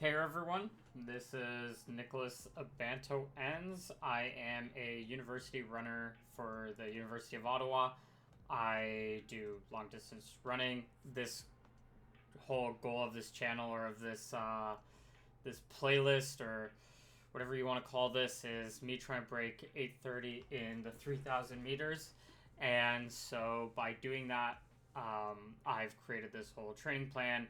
Hey everyone, this is Nicholas Abanto Enns. I am a university runner for the University of Ottawa. I do long distance running. This whole goal of this channel or of this playlist or whatever you want to call this is me trying to break 8:30 in the 3,000 meters. And so by doing that, I've created this whole training plan.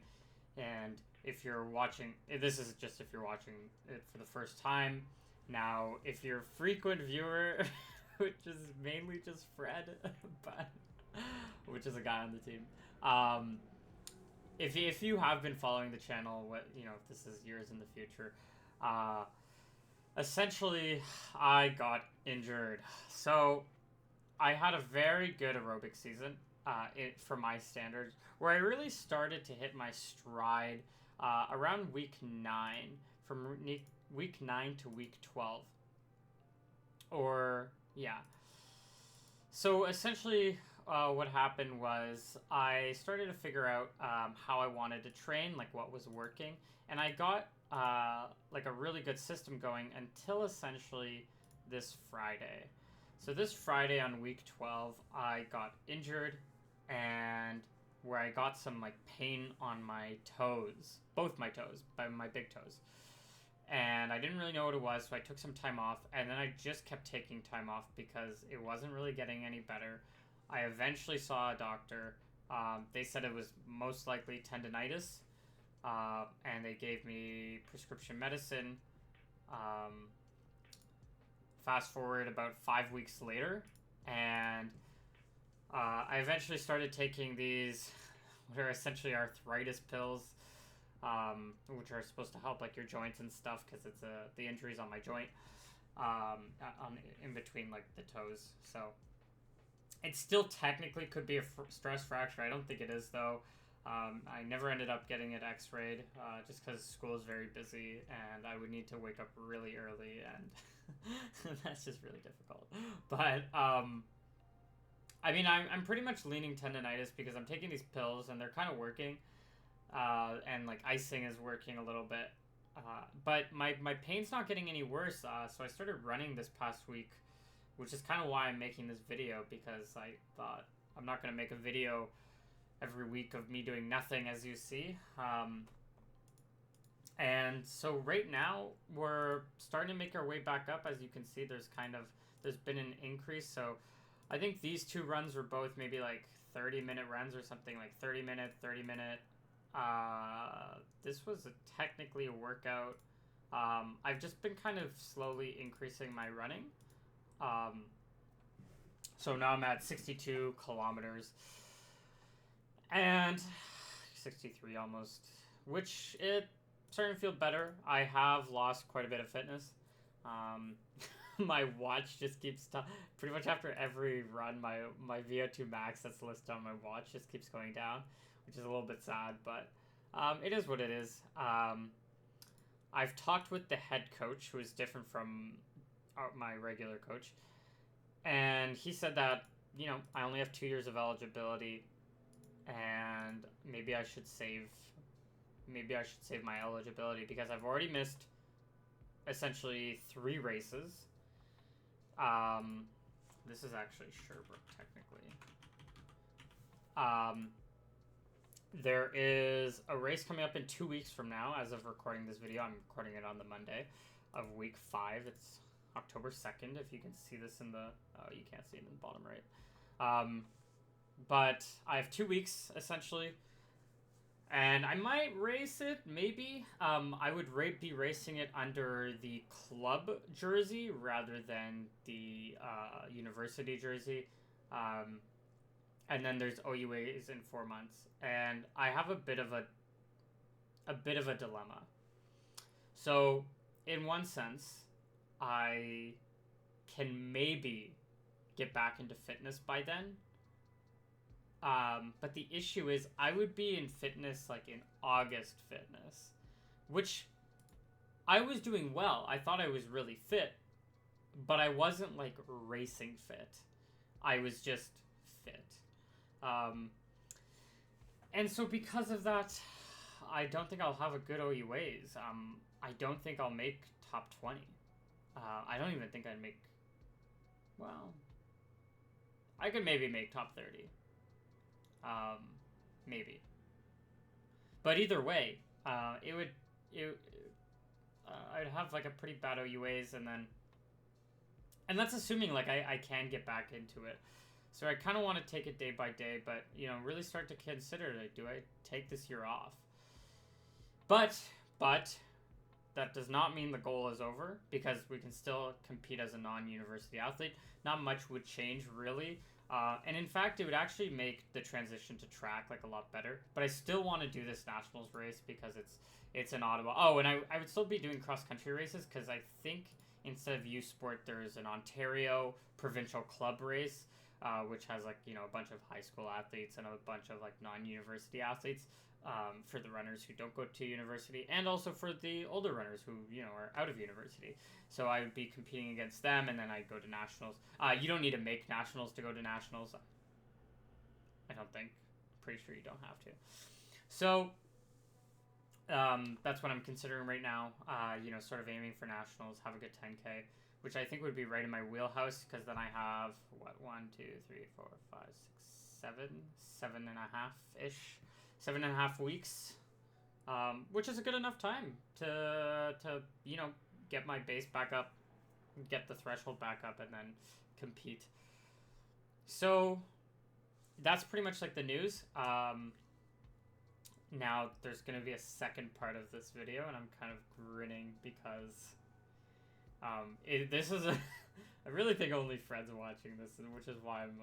And if you're watching, this is just if you're watching it for the first time. Now, if you're a frequent viewer, which is mainly just Fred, but which is a guy on the team, if you have been following the channel, if this is years in the future, uh, essentially, I got injured. So I had a very good aerobic season, for my standards, where I really started to hit my stride around week 9, from week 9 to week 12. Or, yeah. So essentially, what happened was I started to figure out how I wanted to train, like what was working, and I got like a really good system going until essentially this Friday. So this Friday on week 12, I got injured, and where I got some like pain on my toes, both my toes, by my big toes. And I didn't really know what it was, so I took some time off, and then I just kept taking time off because it wasn't really getting any better. I eventually saw a doctor. They said it was most likely tendonitis, and they gave me prescription medicine. Um, Fast forward about 5 weeks later, and I eventually started taking these, what are essentially arthritis pills, which are supposed to help like your joints and stuff because it's the injuries on my joint, on in between like the toes. So it still technically could be a stress fracture. I don't think it is though. I never ended up getting it x-rayed just because school is very busy and I would need to wake up really early, and that's just really difficult. But I mean, I'm pretty much leaning tendonitis because I'm taking these pills and they're kind of working, and like icing is working a little bit. But my pain's not getting any worse, so I started running this past week, which is kind of why I'm making this video, because I thought I'm not going to make a video every week of me doing nothing, as you see. And so right now we're starting to make our way back up. As you can see, there's been an increase. So I think these two runs were both maybe like 30-minute runs or something, like 30-minute, 30-minute. This was technically a workout. I've just been kind of slowly increasing my running. So now I'm at 62 kilometers and 63 almost, which it starting to feel better. I have lost quite a bit of fitness. My watch just keeps pretty much after every run, my VO2 max that's listed on my watch just keeps going down, which is a little bit sad, but it is what it is. I've talked with the head coach, who is different from my regular coach, and he said that I only have 2 years of eligibility, and maybe I should save my eligibility because I've already missed essentially 3 races. This is actually Sherbrooke technically. There is a race coming up in 2 weeks from now. As of recording this video, I'm recording it on the Monday of week 5. It's October 2nd. If you can see this in the, oh, you can't see it in the bottom right. But I have 2 weeks essentially, and I might race it, maybe. I would be racing it under the club jersey rather than the university jersey. And then there's OUAs in 4 months, and I have a bit of a dilemma. So, in one sense, I can maybe get back into fitness by then. But the issue is I would be in fitness like in August fitness, which I was doing well. I thought I was really fit, but I wasn't like racing fit. I was just fit. And so because of that, I don't think I'll have a good OUAs. I don't think I'll make top 20. I don't even think I'd make. Well, I could maybe make top 30. Maybe. But either way, it would. I'd have like a pretty bad OUAs, and that's assuming like I can get back into it. So I kind of want to take it day by day, but really start to consider like, do I take this year off? But that does not mean the goal is over, because we can still compete as a non-university athlete. Not much would change really, and in fact, it would actually make the transition to track like a lot better. But I still want to do this nationals race because it's in Ottawa. Oh, and I would still be doing cross-country races, because I think instead of U Sport, there's an Ontario provincial club race, which has like a bunch of high school athletes and a bunch of like non-university athletes, for the runners who don't go to university, and also for the older runners who are out of university. So I would be competing against them, and then I'd go to nationals. You don't need to make nationals to go to nationals. I don't think. Pretty sure you don't have to. So that's what I'm considering right now. Sort of aiming for nationals, have a good 10K, which I think would be right in my wheelhouse, because then I have, 7.5 weeks, which is a good enough time to get my base back up, get the threshold back up, and then compete. So that's pretty much like the news. Now there's going to be a second part of this video, and I'm kind of grinning because this is I really think only Fred's watching this, which is why I'm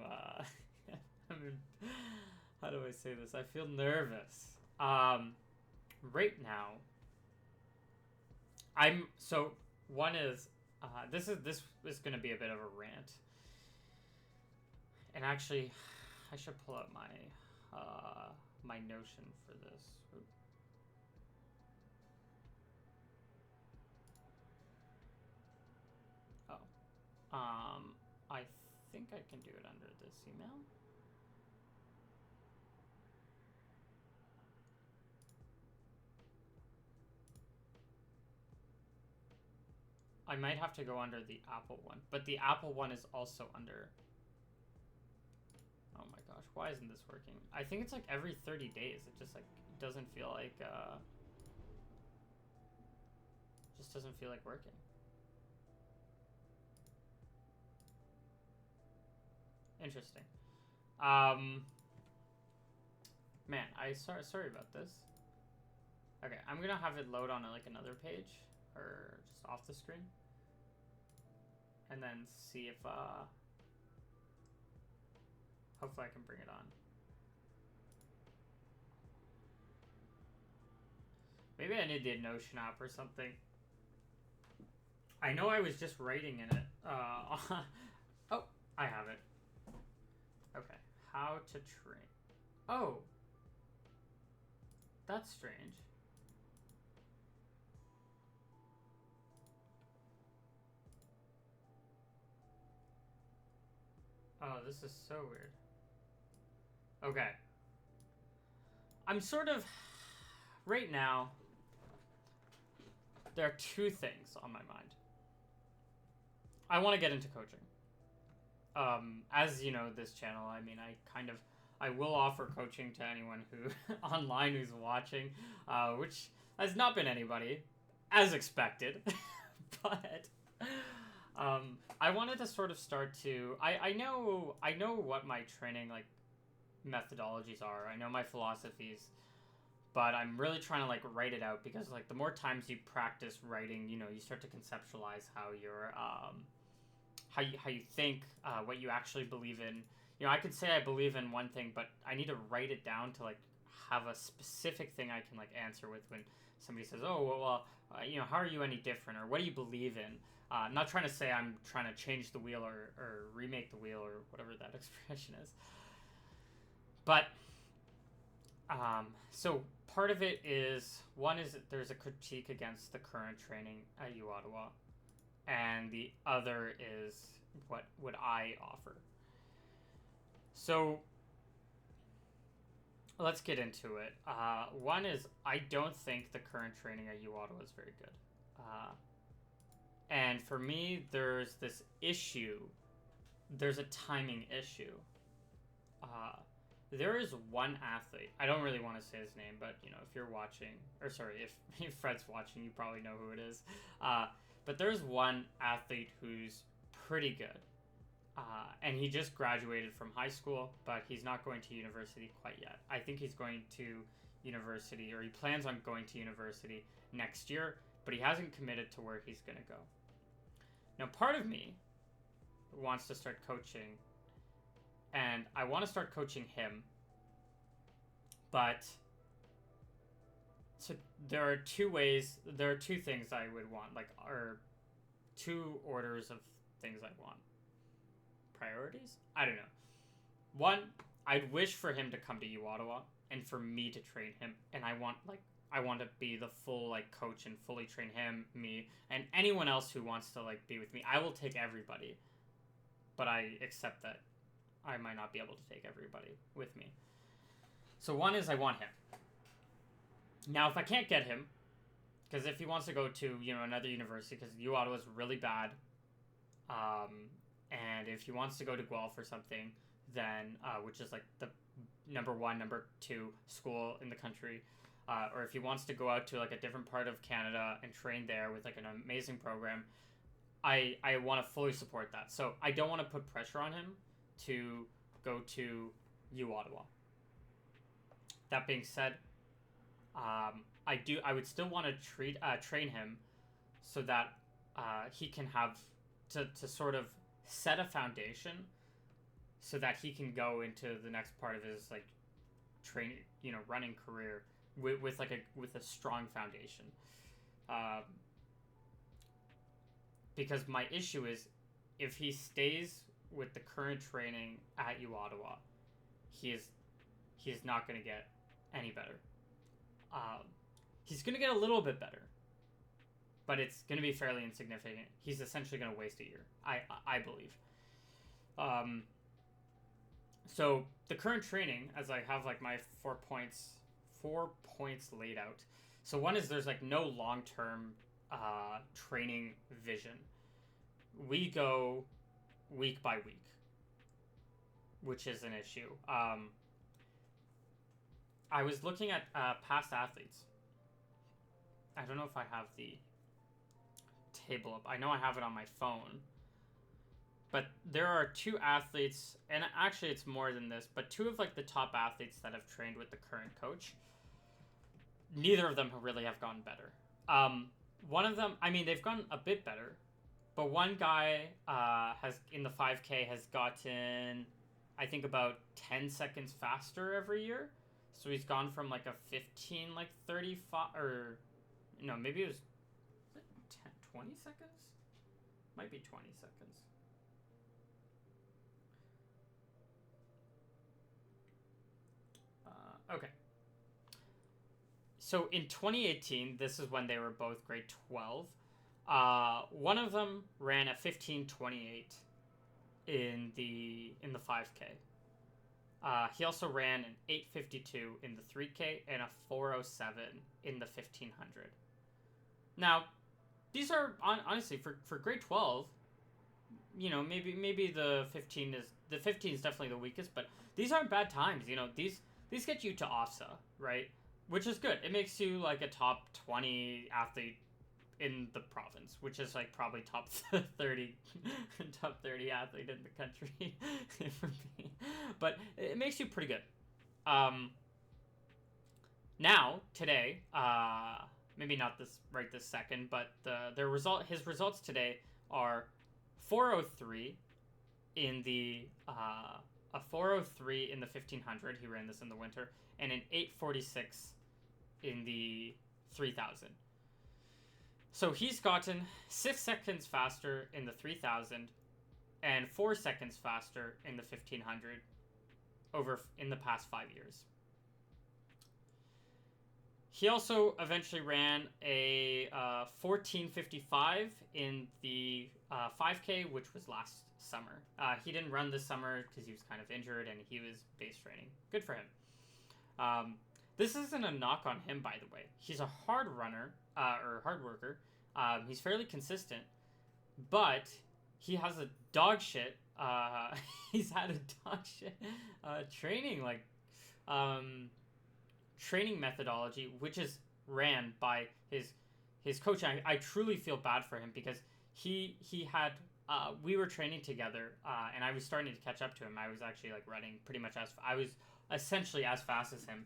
how do I say this? I feel nervous. Right now, one is this is going to be a bit of a rant, and actually, I should pull out my my Notion for this. I think I can do it under this email. I might have to go under the Apple one, but the Apple one is also under. Oh my gosh, why isn't this working? I think it's like every 30 days. It just like doesn't feel like just doesn't feel like working. Interesting. Man, sorry about this. Okay, I'm gonna have it load on like another page, or just off the screen, and then see if hopefully I can bring it on. Maybe I need the Notion app or something. I know I was just writing in it. Oh, I have it. Okay, how to train. Oh, that's strange. Oh, this is so weird. Okay. I'm sort of... Right now, there are two things on my mind. I want to get into coaching. As you know, this channel, I mean, I will offer coaching to anyone who online who's watching, which has not been anybody, as expected. But I wanted to sort of start to. I know what my training like methodologies are. I know my philosophies, but I'm really trying to like write it out, because like the more times you practice writing, you start to conceptualize how you're how you think, what you actually believe in. I could say I believe in one thing, but I need to write it down to like have a specific thing I can like answer with when somebody says, "Oh, well, how are you any different?" or "What do you believe in?" I'm not trying to say I'm trying to change the wheel or remake the wheel or whatever that expression is. But so part of it is, one is that there's a critique against the current training at U Ottawa, and the other is what would I offer. So let's get into it. One is I don't think the current training at U Ottawa is very good. Uh, and for me, there's this issue. There's a timing issue. Uh, there is one athlete. I don't really want to say his name, but if you're watching, or sorry, if Fred's watching, you probably know who it is. But there's one athlete who's pretty good. And he just graduated from high school, but he's not going to university quite yet. I think he's going to university, or he plans on going to university next year, but he hasn't committed to where he's going to go. Now, part of me wants to start coaching, and I want to start coaching him, but so there are two things I would want, or two orders of things I want. Priorities? I don't know. One, I'd wish for him to come to U Ottawa and for me to train him, and I want to be the full coach and fully train him, me, and anyone else who wants to be with me. I will take everybody, but I accept that I might not be able to take everybody with me. So one is I want him. Now, if I can't get him, because if he wants to go to another university, because U Ottawa is really bad, and if he wants to go to Guelph or something, then which is the number 1, number 2 school in the country, or if he wants to go out to a different part of Canada and train there with an amazing program, I want to fully support that. So I don't want to put pressure on him to go to U Ottawa. That being said, I would still want to train him so that he can have to sort of set a foundation so that he can go into the next part of his training, running career with a strong foundation. Because my issue is, if he stays with the current training at U Ottawa, he is not going to get any better. He's going to get a little bit better, but it's going to be fairly insignificant. He's essentially going to waste a year, I believe. So the current training, as I have my 4 points laid out. So one is there's no long-term training vision. We go week by week, which is an issue. I was looking at past athletes. I don't know if I have the table up. I know I have it on my phone. But there are 2 athletes, and actually it's more than this, but 2 of the top athletes that have trained with the current coach. Neither of them really have gotten better. One of them, they've gotten a bit better, but one guy has in the 5K has gotten, I think, about 10 seconds faster every year. So he's gone from a 15 35, or no, maybe it was 10, 20 seconds? Might be 20 seconds. Okay. So in 2018, this is when they were both grade 12. One of them ran a 15:28 in the 5K. He also ran an 8:52 in the 3K and a 4:07 in the 1500. Now, these are honestly for grade 12. Maybe the 15 is definitely the weakest, but these aren't bad times. These get you to OFSA, right? Which is good. It makes you a top 20 athlete in the province, which is probably top 30 top 30 athlete in the country for me. But it makes you pretty good. Now, today, maybe not this second, but his results today are 4:03 in the a 4:03 in the 1500. He ran this in the winter, and an 8:46 in the 3000. So he's gotten 6 seconds faster in the 3000 and 4 seconds faster in the 1500 in the past 5 years. He also eventually ran a 14:55 in the 5K, which was last summer. He didn't run this summer because he was kind of injured and he was base training. Good for him. Um, this isn't a knock on him, by the way. He's a hard runner, or hard worker. He's fairly consistent, but he has a dog shit. He's had a dog shit training, um, training methodology, which is ran by his coach. I truly feel bad for him because he had we were training together, and I was starting to catch up to him. I was actually like running pretty much I was essentially as fast as him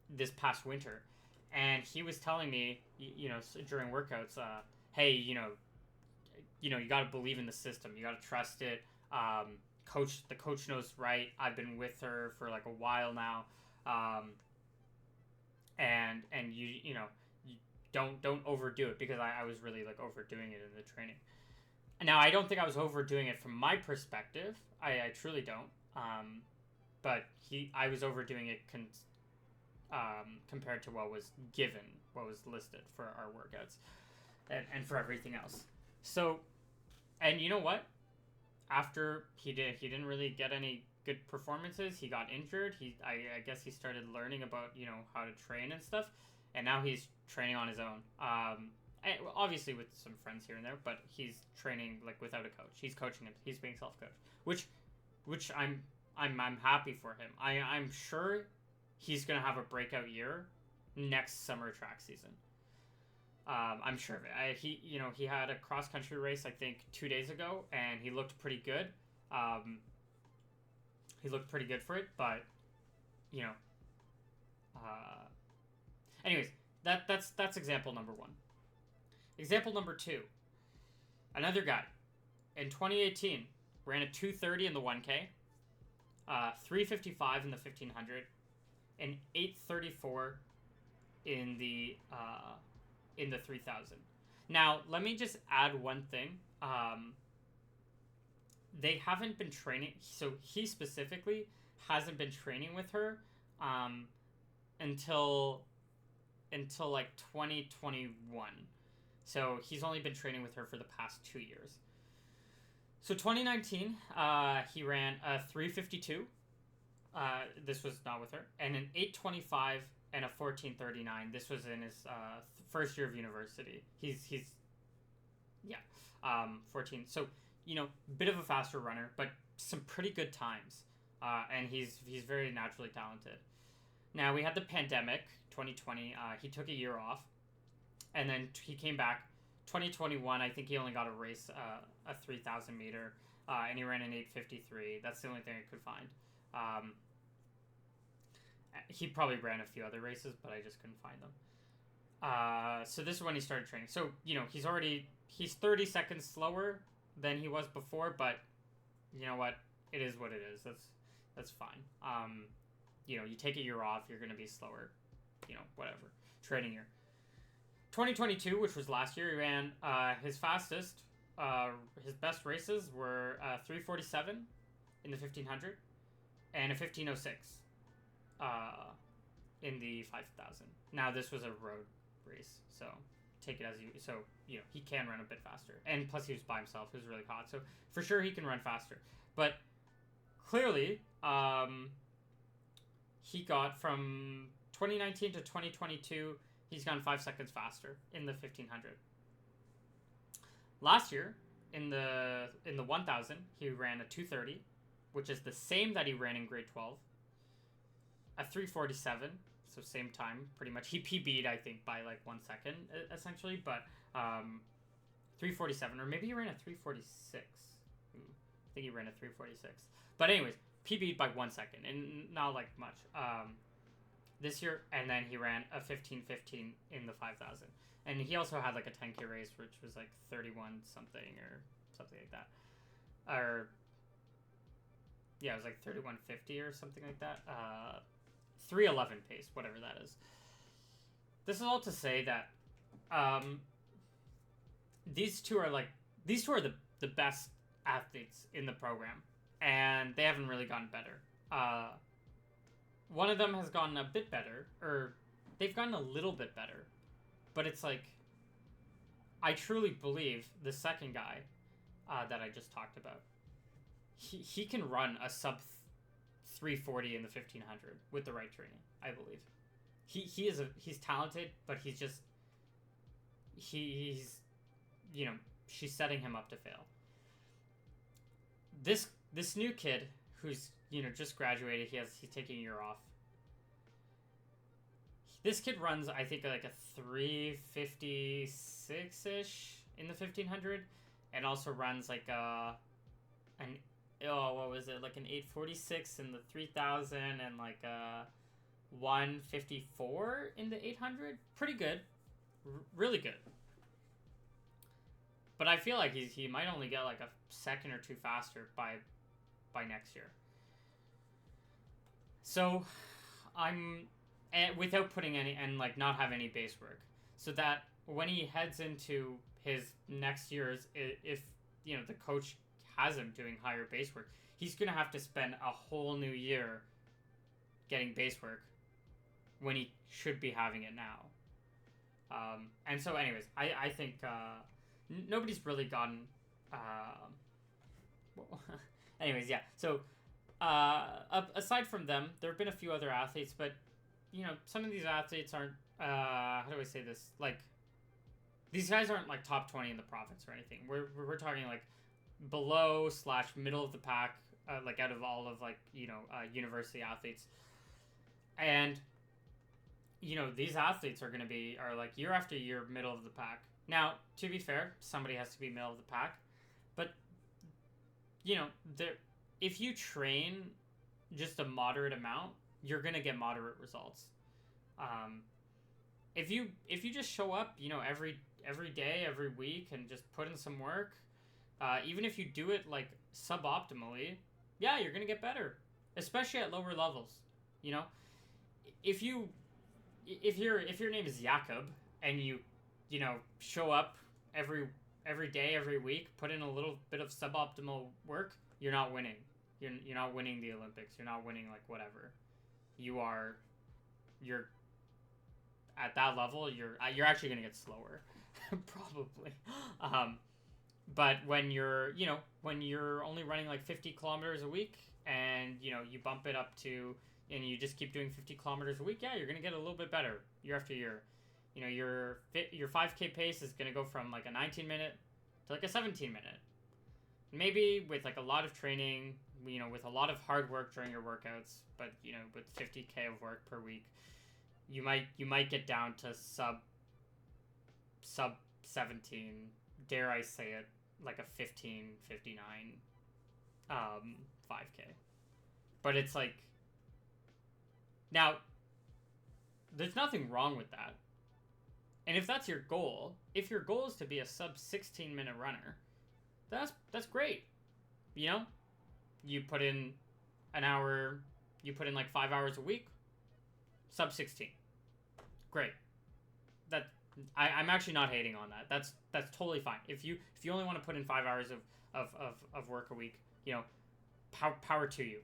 this past winter, and he was telling me, during workouts, hey, you got to believe in the system. You got to trust it. The coach knows right. I've been with her for like a while now, and you don't overdo it, because I was really like overdoing it in the training. Now, I don't think I was overdoing it from my perspective. I truly don't. But I was overdoing it compared to what was listed for our workouts, and for everything else. So, and you know what? After he didn't really get any good performances. He got injured. I guess he started learning about how to train and stuff, and now he's training on his own. Obviously with some friends here and there, but he's training like without a coach. He's coaching him. He's being self-coached, which I'm happy for him. I'm sure he's gonna have a breakout year next summer track season. I'm sure of it. He had a cross country race I think 2 days ago, and he looked pretty good. He looked pretty good for it, but anyways, that's example number one. Example number two, another guy in 2018 ran a 2:30 in the 1K, 3:55 in the 1500, and 8:34 in the 3000. Now, let me just add one thing. They haven't been training, so he specifically hasn't been training with her until like 2021. So he's only been training with her for the past 2 years. So 2019, he ran a 3:52. This was not with her, and an 8:25 and a 14:39. This was in his first year of university. He's 14. So bit of a faster runner, but some pretty good times. And he's very naturally talented. Now we had the pandemic, 2020. He took a year off, and then he came back. 2021, I think he only got a race, a 3,000 meter, and he ran an 8:53. That's the only thing I could find. He probably ran a few other races, but I just couldn't find them. So this is when he started training. So he's 30 seconds slower than he was before, but you know what? It is what it is. That's fine. You take a year off, you're going to be slower. Whatever. Training year. 2022, which was last year, he ran his fastest. His best races were 3:47 in the 1500 and a 15:06 in the 5000. Now this was a road race, so take it as you. So he can run a bit faster, and plus he was by himself. It was really hot, so for sure he can run faster. But clearly, he got from 2019 to 2022. He's gone 5 seconds faster in the 1500. Last year, in the 1000, he ran a 2:30, which is the same that he ran in grade 12. A 3:47, so same time, pretty much. He PB'd, I think, by like 1 second, essentially, but 3:47, or maybe he ran a 3:46. I think he ran a 3:46. But anyways, PB'd by 1 second, and not like much. This year, and then he ran a 15:15 in the 5000. And he also had like a 10K race, which was like 31 something or something like that. Or, yeah, it was like 31:50 or something like that. 3:11 pace, whatever that is. This is all to say that these two are the best athletes in the program, and they haven't really gotten better. One of them has gotten a bit better, or they've gotten a little bit better, but it's like, I truly believe the second guy that I just talked about, he can run a sub 340 in the 1500 with the right training, I believe. He's talented, but he's she's setting him up to fail. This new kid who's just graduated, he's taking a year off. This kid runs, I think, like a 356 ish in the 1500, and also runs like an 846 in the 3000, and like a 154 in the 800. Pretty good, really good. But I feel like he might only get like a second or two faster by next year. So without putting any, and like not have any base work, so that when he heads into his next years, if the coach has him doing higher base work, he's gonna have to spend a whole new year getting base work when he should be having it now. And so anyways, I think nobody's really gotten anyways, yeah, so aside from them, there have been a few other athletes, but some of these athletes aren't how do I say this, like, these guys aren't like top 20 in the province or anything. We're talking like below / middle of the pack, like out of all of like university athletes. And these athletes are like year after year middle of the pack. Now, to be fair, somebody has to be middle of the pack, but if you train just a moderate amount, you're gonna get moderate results. If you just show up, every day, every week, and just put in some work, even if you do it like suboptimally, yeah, you're gonna get better, especially at lower levels. If your name is Jakob and you show up every day, every week, put in a little bit of suboptimal work, you're not winning. You're not winning the Olympics. You're not winning like whatever. You're at that level. You're actually gonna get slower, probably. But when you're only running like 50 kilometers a week, and you bump it up to, and you just keep doing 50 kilometers a week, yeah, you're gonna get a little bit better year after year. Your 5K pace is gonna go from like a 19-minute to like a 17-minute. Maybe with like a lot of training, with a lot of hard work during your workouts, but with 50K of work per week, you might get down to sub 17, dare I say it, like a 15:59 5K. But it's like, now there's nothing wrong with that. And if that's your goal, if your goal is to be a sub 16-minute runner, that's great. You put in an hour, you put in like 5 hours a week, sub 16. Great. I'm actually not hating on that. That's totally fine. If you only want to put in 5 hours of work a week, power to you.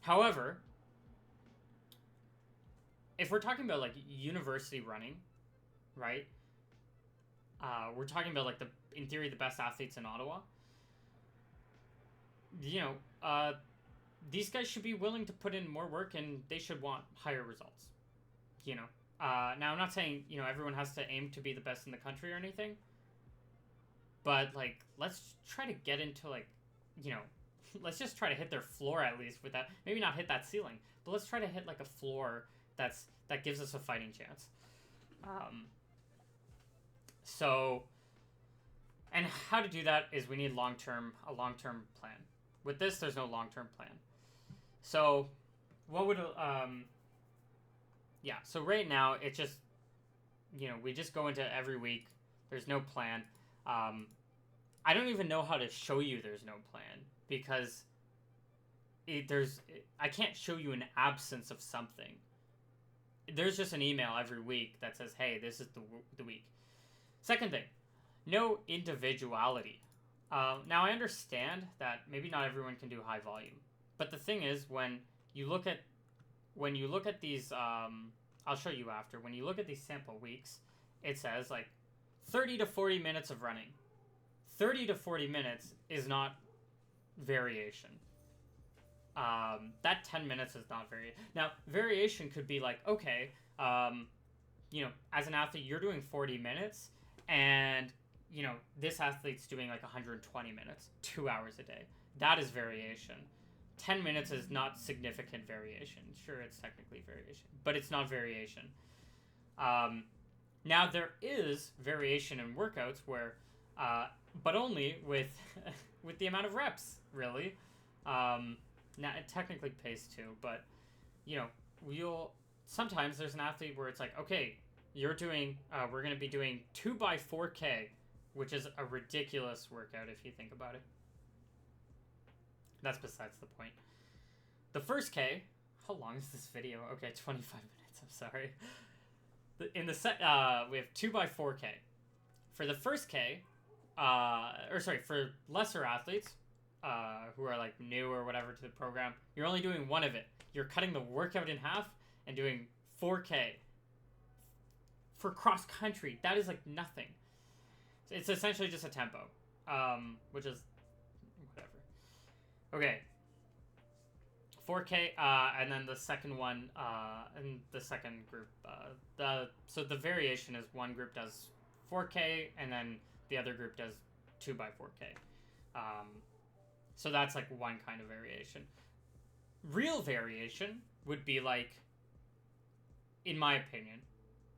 However, if we're talking about like university running, right? We're talking about like in theory the best athletes in Ottawa. These guys should be willing to put in more work, and they should want higher results. Now I'm not saying everyone has to aim to be the best in the country or anything, but like let's try to get into like let's just try to hit their floor at least with that. Maybe not hit that ceiling, but let's try to hit like a floor that gives us a fighting chance. So, and how to do that is we need a long-term plan. With this, there's no long-term plan. So, what would so right now it's just we just go into every week. There's no plan. I don't even know how to show you there's no plan, because I can't show you an absence of something. There's just an email every week that says, hey, this is the week. Second thing, no individuality. Now I understand that maybe not everyone can do high volume, but the thing is, when you look at these, I'll show you after. When you look at these sample weeks, it says like 30 to 40 minutes of running. 30 to 40 minutes is not variation. that 10 minutes is not very. Now, variation could be like, okay, as an athlete, you're doing 40 minutes, and, this athlete's doing like 120 minutes, 2 hours a day. That is variation. 10 minutes is not significant variation. Sure, it's technically variation, but it's not variation. Now, there is variation in workouts where, but only with with the amount of reps, really. Now, it technically pays too, but, sometimes there's an athlete where it's like, okay, we're going to be doing 2x4K, which is a ridiculous workout if you think about it. That's besides the point. The first K, how long is this video? Okay, 25 minutes, I'm sorry. In the set, we have 2x4K. For the first K, for lesser athletes, who are like new or whatever to the program, you're only doing one of it. You're cutting the workout in half and doing 4K. For cross country, that is like nothing. It's essentially just a tempo, which is whatever. Okay. 4K, and then the second one, in the second group, so the variation is one group does 4K, and then the other group does 2x4K. So that's like one kind of variation. Real variation would be like, in my opinion,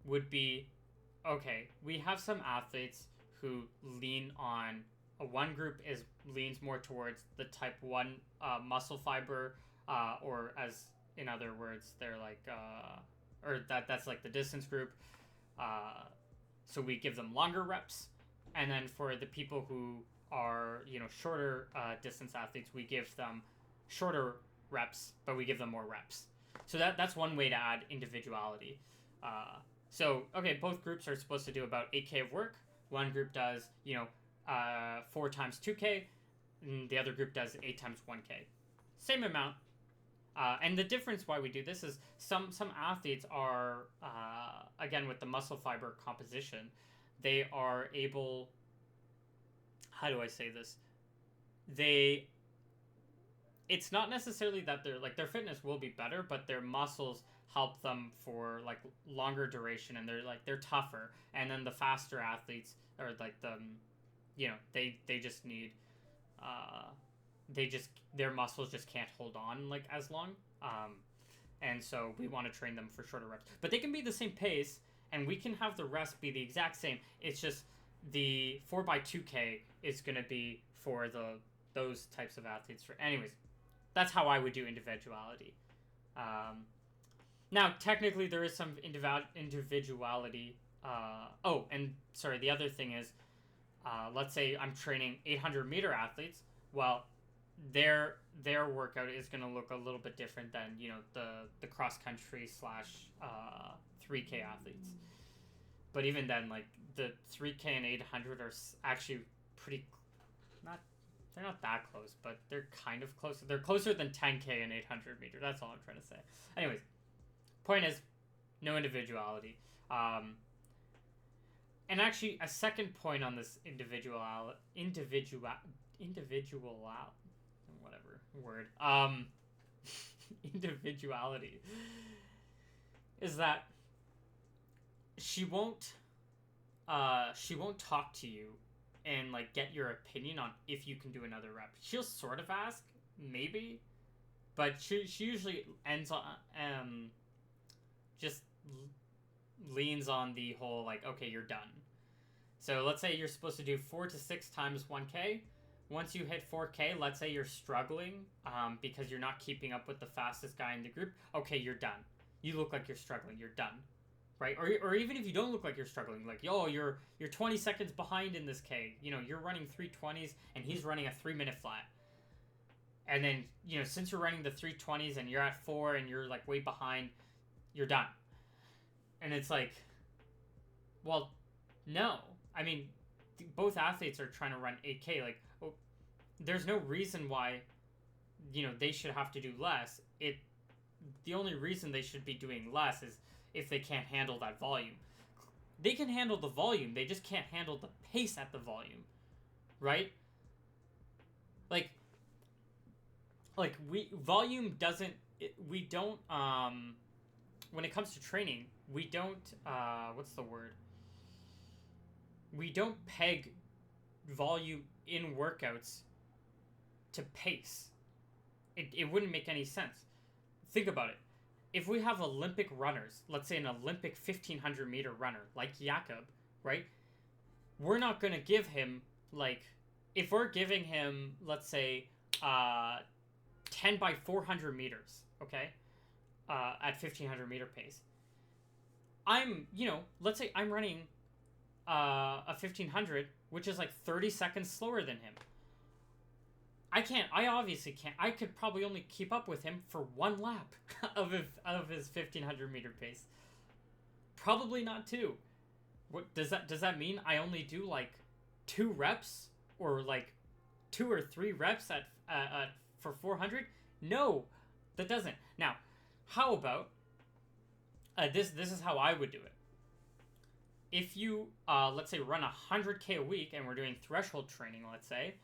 would be, okay, we have some athletes who lean on, one group leans more towards the type 1 muscle fiber, or as in other words, they're like, that's like the distance group. So we give them longer reps. And then for the people who are, shorter distance athletes, we give them shorter reps, but we give them more reps. So that's one way to add individuality. So, okay, both groups are supposed to do about 8K of work. One group does, 4 times 2K, and the other group does 8 times 1K. Same amount. And the difference why we do this is some athletes are, again, with the muscle fiber composition, they are able, how do I say this? It's not necessarily that their fitness will be better, but their muscles help them for like longer duration, and they're tougher. And then the faster athletes, or like they just need, their muscles just can't hold on like as long. And so we want to train them for shorter reps, but they can be the same pace, and we can have the rest be the exact same. It's just the 4x2K is going to be for those types of athletes. Anyways, that's how I would do individuality. Now, technically, there is some individuality. And sorry, the other thing is, let's say I'm training 800-meter athletes. Well, their workout is going to look a little bit different than, the cross-country / 3K athletes. But even then, like, the 3K and 800 are actually pretty... They're not that close, but they're kind of close. They're closer than 10K and 800 meter. That's all I'm trying to say. Anyways, point is, no individuality. And actually, a second point on this individual whatever word, individuality, is that she won't talk to you and like get your opinion on if you can do another rep. She'll sort of ask, maybe, but she usually ends on just leans on the whole like, okay, you're done. So let's say you're supposed to do 4 to 6 times 1K. Once you hit 4K, let's say you're struggling because you're not keeping up with the fastest guy in the group. Okay, you're done. You look like you're struggling. You're done. Right? Or even if you don't look like you're struggling, like, yo, you're 20 seconds behind in this K. You're running 320s and he's running a 3-minute flat. And then, since you're running the 320s and you're at 4 and you're like way behind, you're done. And it's like, well, no. I mean, both athletes are trying to run 8K. Like, there's no reason why, they should have to do less. The only reason they should be doing less is if they can't handle that volume. They can handle the volume, they just can't handle the pace at the volume, right? Like, like volume doesn't we don't when it comes to training, we don't what's the word? We don't peg volume in workouts to pace. It wouldn't make any sense. Think about it. If we have Olympic runners, let's say an Olympic 1500-meter runner like Jakob, right? We're not going to give him, like, if we're giving him, let's say, 10 by 400 meters, okay? At 1500-meter pace. Let's say I'm running a 1500, which is like 30 seconds slower than him. I obviously can't. I could probably only keep up with him for one lap of his 1500-meter pace. Probably not two. What does that mean? I only do like 2 reps or like 2 or 3 reps at for 400? No, that doesn't. Now, how about this is how I would do it. If you let's say run 100K a week and we're doing threshold training, let's say,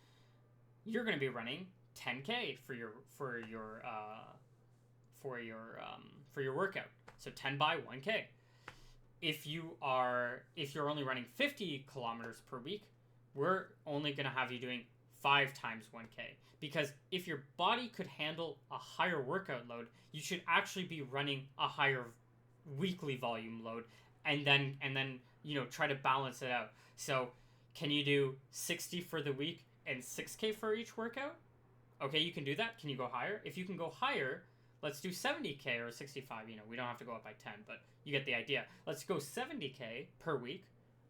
you're going to be running 10K for your workout. So 10 by 1K. If you're only running 50 kilometers per week, we're only going to have you doing 5 times 1K. Because if your body could handle a higher workout load, you should actually be running a higher weekly volume load, and then try to balance it out. So can you do 60 for the week and 6K for each workout? Okay, you can do that. Can you go higher? If you can go higher, let's do 70K or 65. We don't have to go up by 10, but you get the idea. Let's go 70K per week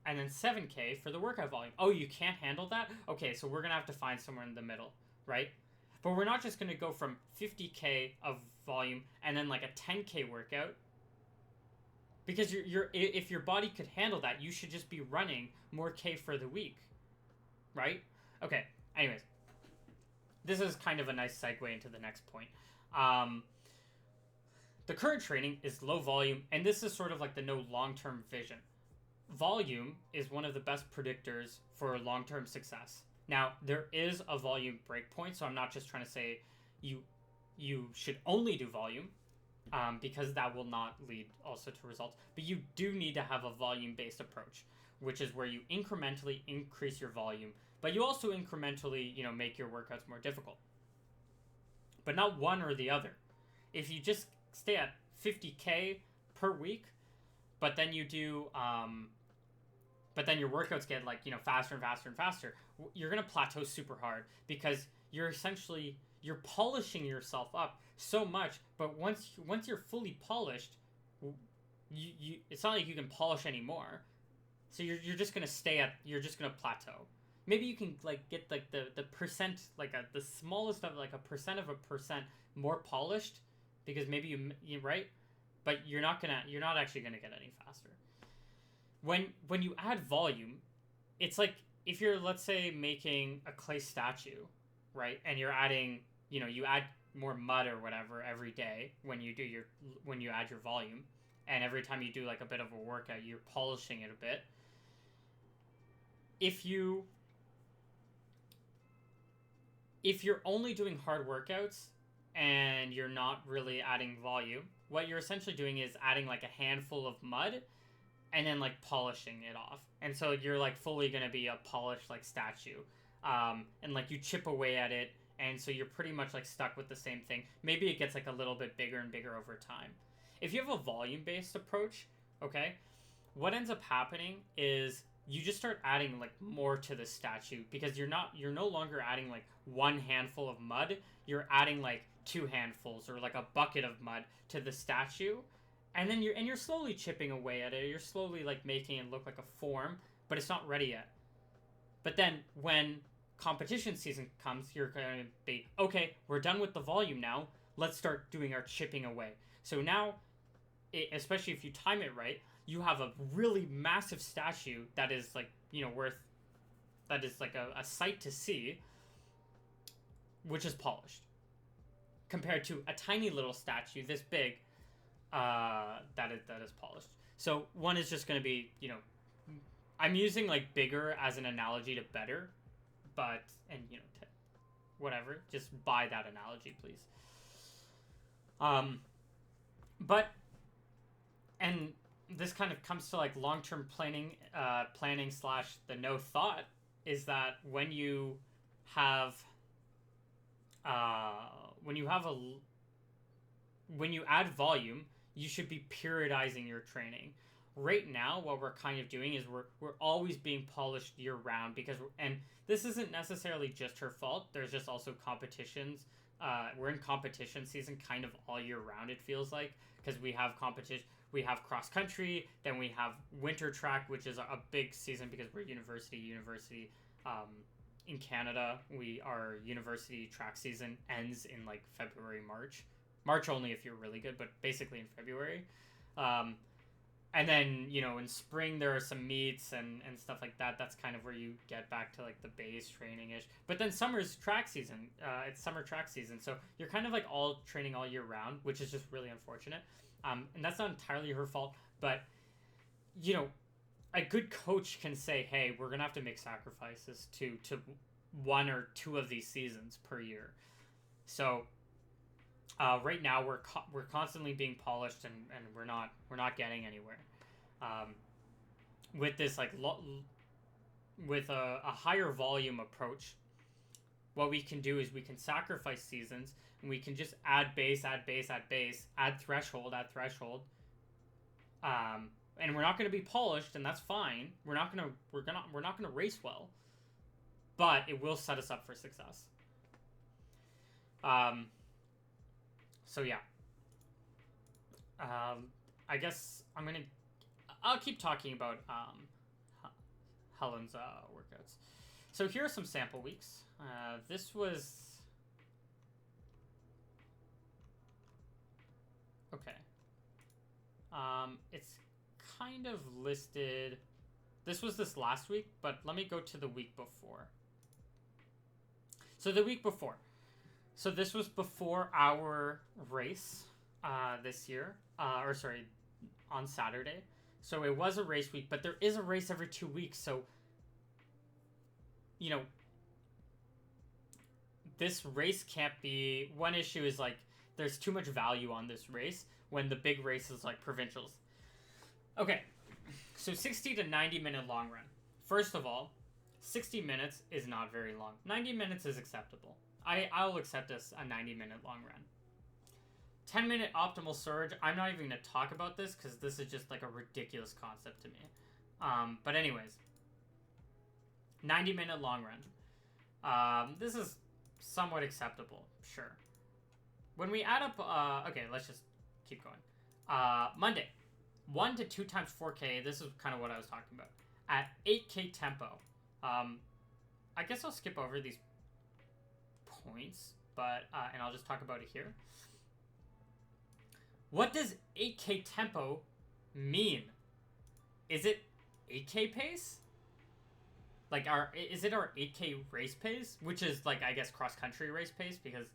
and then 7K for the workout volume. Oh, you can't handle that? Okay, so we're going to have to find somewhere in the middle, right? But we're not just going to go from 50K of volume and then like a 10K workout. Because if your body could handle that, you should just be running more K for the week, right? Okay, anyways. This is kind of a nice segue into the next point. The current training is low volume, and this is sort of like the no long-term vision. Volume is one of the best predictors for long-term success. Now, there is a volume breakpoint, so I'm not just trying to say you should only do volume, because that will not lead also to results. But you do need to have a volume-based approach, which is where you incrementally increase your volume, but you also incrementally, make your workouts more difficult. But not one or the other. If you just stay at 50K per week, but then you do, but then your workouts get faster and faster and faster, you're gonna plateau super hard because you're polishing yourself up so much. But once you're fully polished, it's not like you can polish anymore. So you're just gonna you're just gonna plateau. Maybe you can get the percent, the smallest of a percent of a percent more polished, because maybe you right, but you're not actually gonna get any faster. When you add volume, it's like if you're, let's say, making a clay statue, right, and you're adding, you add more mud or whatever every day when you add your volume, and every time you do a bit of a workout, you're polishing it a bit. If you're only doing hard workouts and you're not really adding volume, what you're essentially doing is adding a handful of mud and then polishing it off. And so you're fully going to be a polished statue. And you chip away at it, and so you're pretty much stuck with the same thing. Maybe it gets a little bit bigger and bigger over time. If you have a volume-based approach, okay, what ends up happening is you just start adding more to the statue, because you're no longer adding one handful of mud. You're adding 2 handfuls or a bucket of mud to the statue, and then you're slowly chipping away at it. You're slowly making it look like a form, but it's not ready yet. But then when competition season comes, you're going to be, okay, we're done with the volume now. Let's start doing our chipping away. So now, especially if you time it right, you have a really massive statue that is that is a sight to see, which is polished, compared to a tiny little statue this big that is polished. So one is just going to be, I'm using bigger as an analogy to better, but whatever. Just buy that analogy, please. Um, but and this kind of comes to like long-term planning slash the no thought is that have uh, when you have a when you add volume, you should be periodizing your training. Right now, what we're kind of doing is we're always being polished year round and this isn't necessarily just her fault. There's just also competitions. We're in competition season kind of all year round. It feels like because we have competition. We have cross country, then we have winter track, which is a big season because we're university. In Canada, our university track season ends in like February, March only if you're really good, but basically in February. And then, in spring there are some meets and stuff like that. That's kind of where you get back to like the base training-ish. But then summer's track season. It's summer track season. So you're kind of like all training all year round, which is just really unfortunate. And that's not entirely her fault, but, a good coach can say, hey, we're going to have to make sacrifices to one or two of these seasons per year. So right now we're constantly being polished and we're not getting anywhere. With this with a higher volume approach, what we can do is we can sacrifice seasons and we can just add base, add threshold, and we're not going to be polished, and that's fine. We're not going to race well, but it will set us up for success. So yeah. I guess I'll keep talking about Helen's workouts. So here are some sample weeks. This was okay. It's kind of listed. This was this last week, but let me go to the week before. So the week before. So this was before our race this year. On Saturday. So it was a race week, but there is a race every 2 weeks. So, this race can't be... One issue is, like, there's too much value on this race when the big race is, like, provincials. Okay. So 60 to 90 minute long run. First of all, 60 minutes is not very long. 90 minutes is acceptable. I'll accept a 90 minute long run. 10 minute optimal surge. I'm not even going to talk about this because this is just like a ridiculous concept to me. But anyways, 90 minute long run. This is somewhat acceptable, sure. When we add up, okay, let's just keep going. Monday, 1 to 2 times 4K. This is kind of what I was talking about. At 8K tempo. I guess I'll skip over these points, but and I'll just talk about it here. What does 8K tempo mean? Is it 8K pace? Like is it our 8K race pace, which is like I guess cross country race pace, because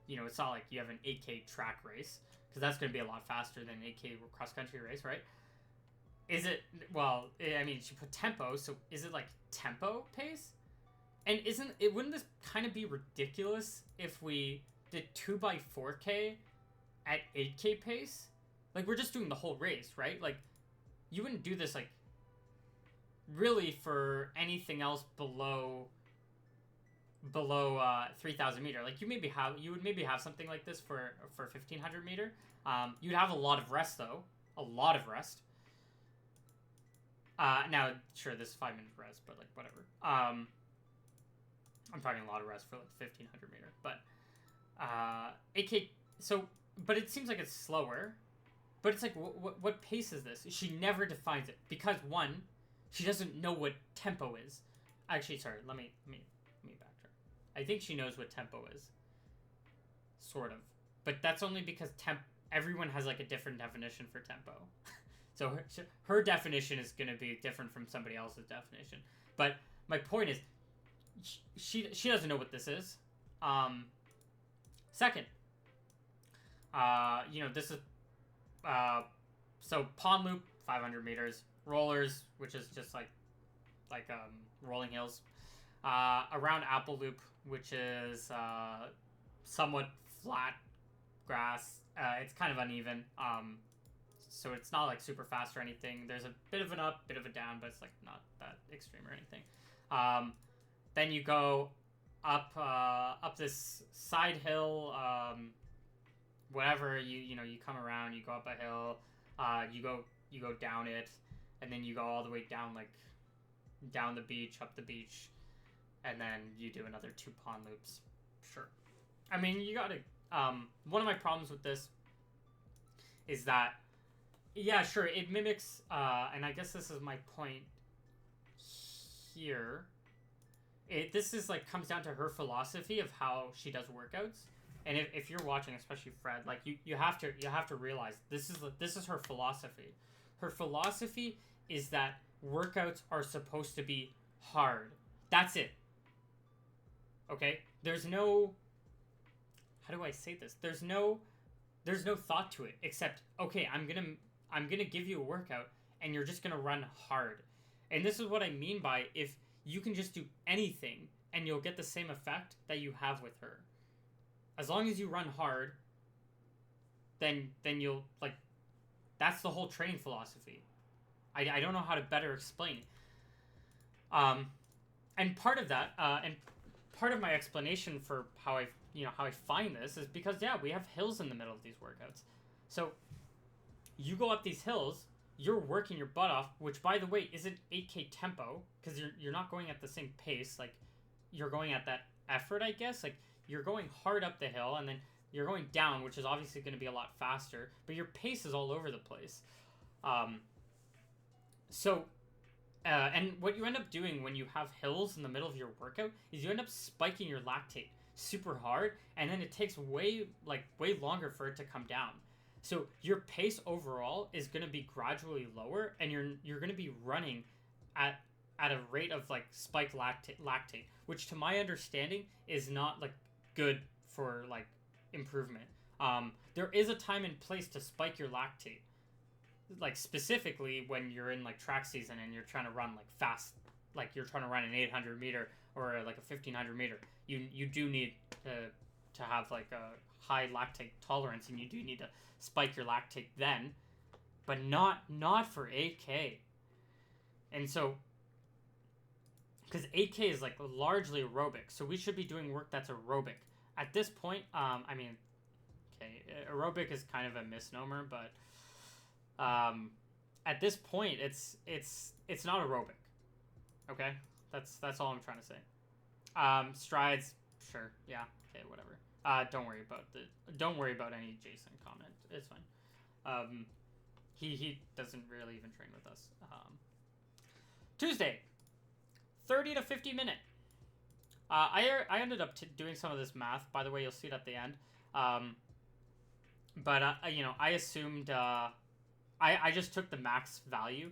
it's not like you have an 8K track race, because that's going to be a lot faster than an 8K cross country race, right? Is it, well, I mean, she put tempo, so is it like tempo pace? And wouldn't this kind of be ridiculous if we did 2x4K at 8K pace? Like, we're just doing the whole race, right? Like, you wouldn't do this, like, really for anything else below 3,000 meter. Like, you would maybe have something like this for 1,500 meter. You'd have a lot of rest, though. A lot of rest. Now, sure, this is 5 minute rest, but, like, whatever. I'm talking a lot of rest for, like, 1,500 meter. But, 8K... So, but it seems like it's slower. But it's like, what pace is this? She never defines it. Because, one, she doesn't know what tempo is. Actually, sorry, let me backtrack. I think she knows what tempo is. Sort of. But that's only because everyone has, like, a different definition for tempo. So her definition is going to be different from somebody else's definition. But my point is, she doesn't know what this is. Second, this is, so pond loop, 500 meters, rollers, which is just like rolling hills, around Apple Loop, which is somewhat flat grass. It's kind of uneven. So it's not like super fast or anything. There's a bit of an up, bit of a down, but it's like not that extreme or anything. Then you go up this side hill. Whatever you come around, you go up a hill. You go down it, and then you go all the way down, like down the beach, up the beach, and then you do another 2 pond loops. Sure. I mean, you gotta. One of my problems with this is that, yeah, sure, it mimics, and I guess this is my point here. This is like comes down to her philosophy of how she does workouts, and if you're watching, especially Fred, like you have to realize this is her philosophy. Her philosophy is that workouts are supposed to be hard. That's it. Okay? There's no, how do I say this? There's no thought to it except, okay, I'm going to give you a workout and you're just going to run hard. And this is what I mean by, if you can just do anything and you'll get the same effect that you have with her. As long as you run hard, then you'll, like, that's the whole training philosophy. I don't know how to better explain it. And part of that, and part of my explanation for how I find this is because, yeah, we have hills in the middle of these workouts. So you go up these hills, you're working your butt off, which, by the way, isn't 8K tempo, because you're not going at the same pace. Like, you're going at that effort, I guess. Like, you're going hard up the hill, and then you're going down, which is obviously going to be a lot faster, but your pace is all over the place. And what you end up doing when you have hills in the middle of your workout is you end up spiking your lactate super hard, and then it takes way longer for it to come down. So your pace overall is going to be gradually lower, and you're going to be running at a rate of like spiked lactate, which to my understanding is not like good for like improvement. There is a time and place to spike your lactate, like specifically when you're in like track season and you're trying to run like fast, like you're trying to run an 800 meter or like a 1500 meter. You do need to have like a high lactate tolerance, and you do need to spike your lactate then, but not for 8K. And so, because 8K is like largely aerobic, so we should be doing work that's aerobic. At this point, I mean, okay, aerobic is kind of a misnomer, but at this point, it's not aerobic. Okay, that's all I'm trying to say. Strides, sure, yeah, okay, whatever. Don't worry about any Jason comment. It's fine. He doesn't really even train with us. Tuesday, 30 to 50 minute. I ended up doing some of this math. By the way, you'll see it at the end. But I assumed I just took the max value,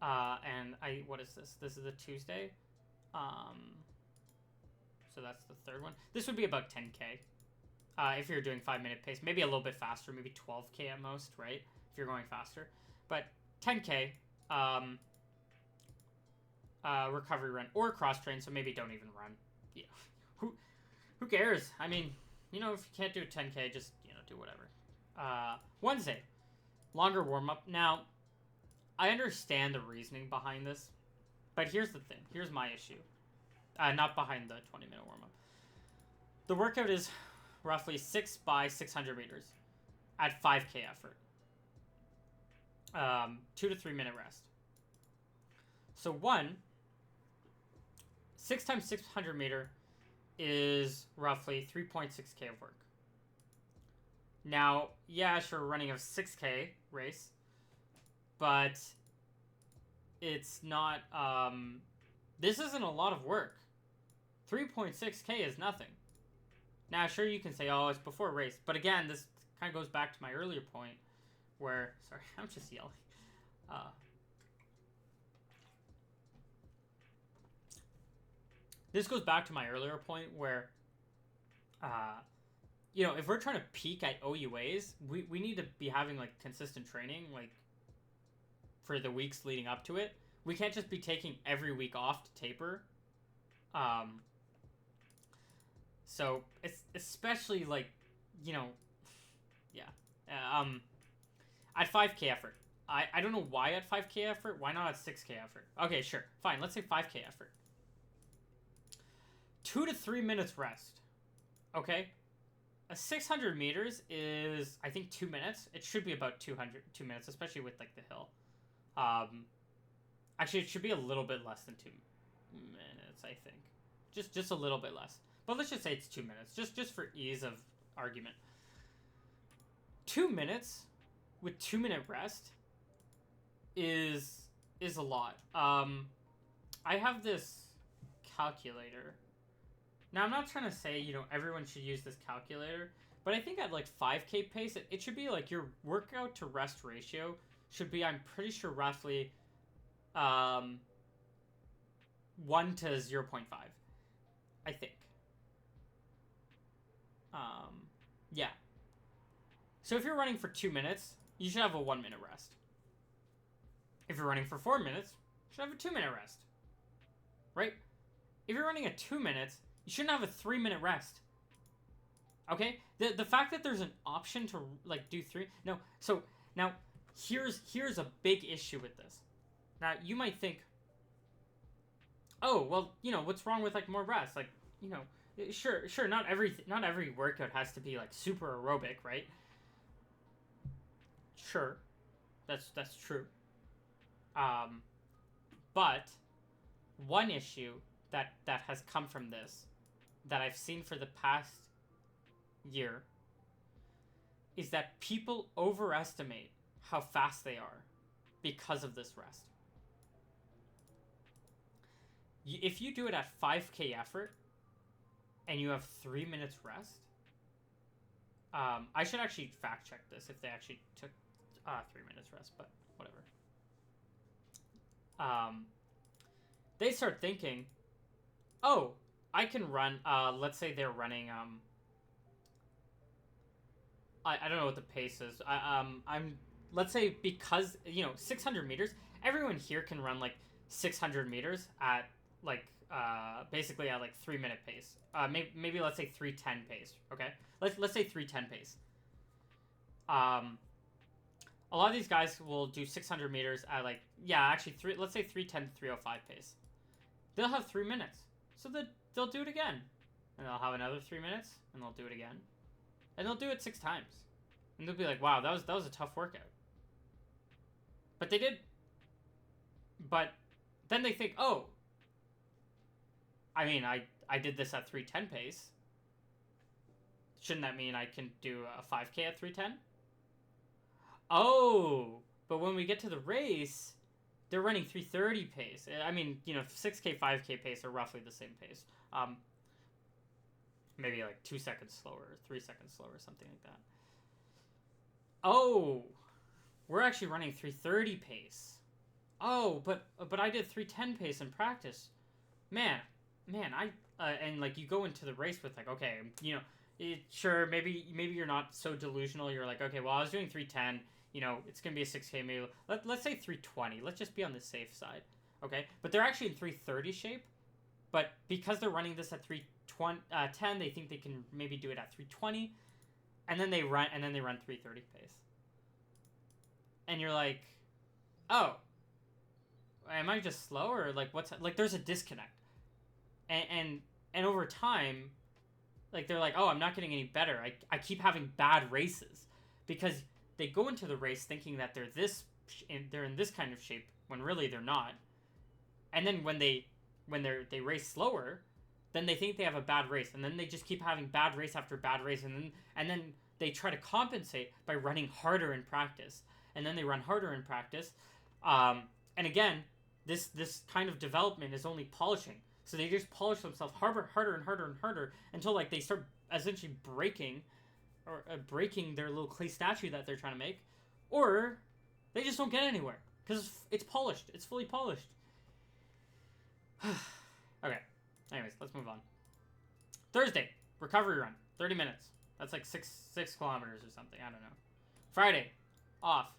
and what is this? This is a Tuesday. So that's the third one. This would be about 10K. If you're doing 5-minute pace, maybe a little bit faster, maybe 12K at most, right? If you're going faster, but 10K recovery run or cross train. So maybe don't even run. Yeah, who cares? I mean, if you can't do 10K, just do whatever. Wednesday, longer warm up. Now, I understand the reasoning behind this, but here's the thing. Here's my issue. Not behind the 20-minute warm up. The workout is roughly 6 by 600 meters at 5K effort. 2 to 3 minute rest. So 6 times 600 meter is roughly 3.6K of work. Now, yeah, sure, running a 6K race, but it's not, this isn't a lot of work. 3.6K is nothing. Now, sure, you can say, oh, it's before race. But again, this kind of goes back to my earlier point where, sorry, I'm just yelling. This goes back to my earlier point where, if we're trying to peak at OUAs, we need to be having, like, consistent training, like, for the weeks leading up to it. We can't just be taking every week off to taper Um, so it's especially like, you know, yeah. At 5K effort. I don't know why at 5K effort. Why not at 6K effort? Okay, sure. Fine. Let's say 5K effort. 2 to 3 minutes rest. Okay? A 600 meters is, I think, 2 minutes. It should be about 2 minutes, especially with, like, the hill. Actually, it should be a little bit less than 2 minutes, I think. Just a little bit less. But let's just say it's 2 minutes, just for ease of argument. 2 minutes with 2-minute rest is a lot. I have this calculator. Now, I'm not trying to say, you know, everyone should use this calculator, but I think at like 5K pace, it should be like your workout to rest ratio should be, I'm pretty sure, roughly 1 to 0.5. I think. Yeah. So if you're running for 2 minutes, you should have a 1 minute rest. If you're running for 4 minutes, you should have a 2-minute rest. Right? If you're running at 2 minutes, you shouldn't have a 3-minute rest. Okay? The fact that there's an option to like do 3. No. So now here's a big issue with this. Now you might think, oh, well, you know, what's wrong with like more rest? Like, you know, sure, not every workout has to be like super aerobic, right? Sure. That's true. But one issue that has come from this, that I've seen for the past year, is that people overestimate how fast they are because of this rest. If you do it at 5K effort and you have 3 minutes rest, I should actually fact check this if they actually took 3 minutes rest, but whatever. They start thinking, oh, I can run, let's say they're running, I don't know what the pace is. Let's say, because, you know, 600 meters, everyone here can run like 600 meters at like, basically at like 3-minute pace. Maybe let's say 3:10 pace, okay? Let's say 3:10 pace. A lot of these guys will do 600 meters at like, yeah, actually let's say 3:10 to 3:05 pace. They'll have 3 minutes. So they'll do it again. And they'll have another 3 minutes, and they'll do it again. And they'll do it 6 times. And they'll be like, wow, that was a tough workout. But they did. But then they think, oh, I mean, I did this at 3:10 pace. Shouldn't that mean I can do a 5K at 3:10? Oh, but when we get to the race, they're running 3:30 pace. I mean, you know, 6K, 5K pace are roughly the same pace. Maybe like 2 seconds slower, or 3 seconds slower, something like that. Oh, we're actually running 3:30 pace. Oh, but I did 3:10 pace in practice. Man, and like you go into the race with like, okay, you know, sure, maybe you're not so delusional. You're like, okay, well, I was doing 3:10. You know, it's gonna be a 6K. Maybe let's say 3:20. Let's just be on the safe side, okay? But they're actually in 3:30 shape. But because they're running this at 3:10, they think they can maybe do it at 3:20, and then they run 3:30 pace. And you're like, oh, am I just slow, or like what's like? There's a disconnect, and over time, like they're like, oh, I'm not getting any better. I keep having bad races because they go into the race thinking that they're in this kind of shape when really they're not. And then when they race slower, then they think they have a bad race, and then they just keep having bad race after bad race, and then they try to compensate by running harder in practice, and then they run harder in practice, and again, this kind of development is only polishing. So they just polish themselves harder and harder and harder until like they start essentially breaking their little clay statue that they're trying to make, or they just don't get anywhere because it's polished. It's fully polished. Okay. Anyways, let's move on. Thursday, recovery run, 30 minutes. That's like 6 kilometers or something. I don't know. Friday, off.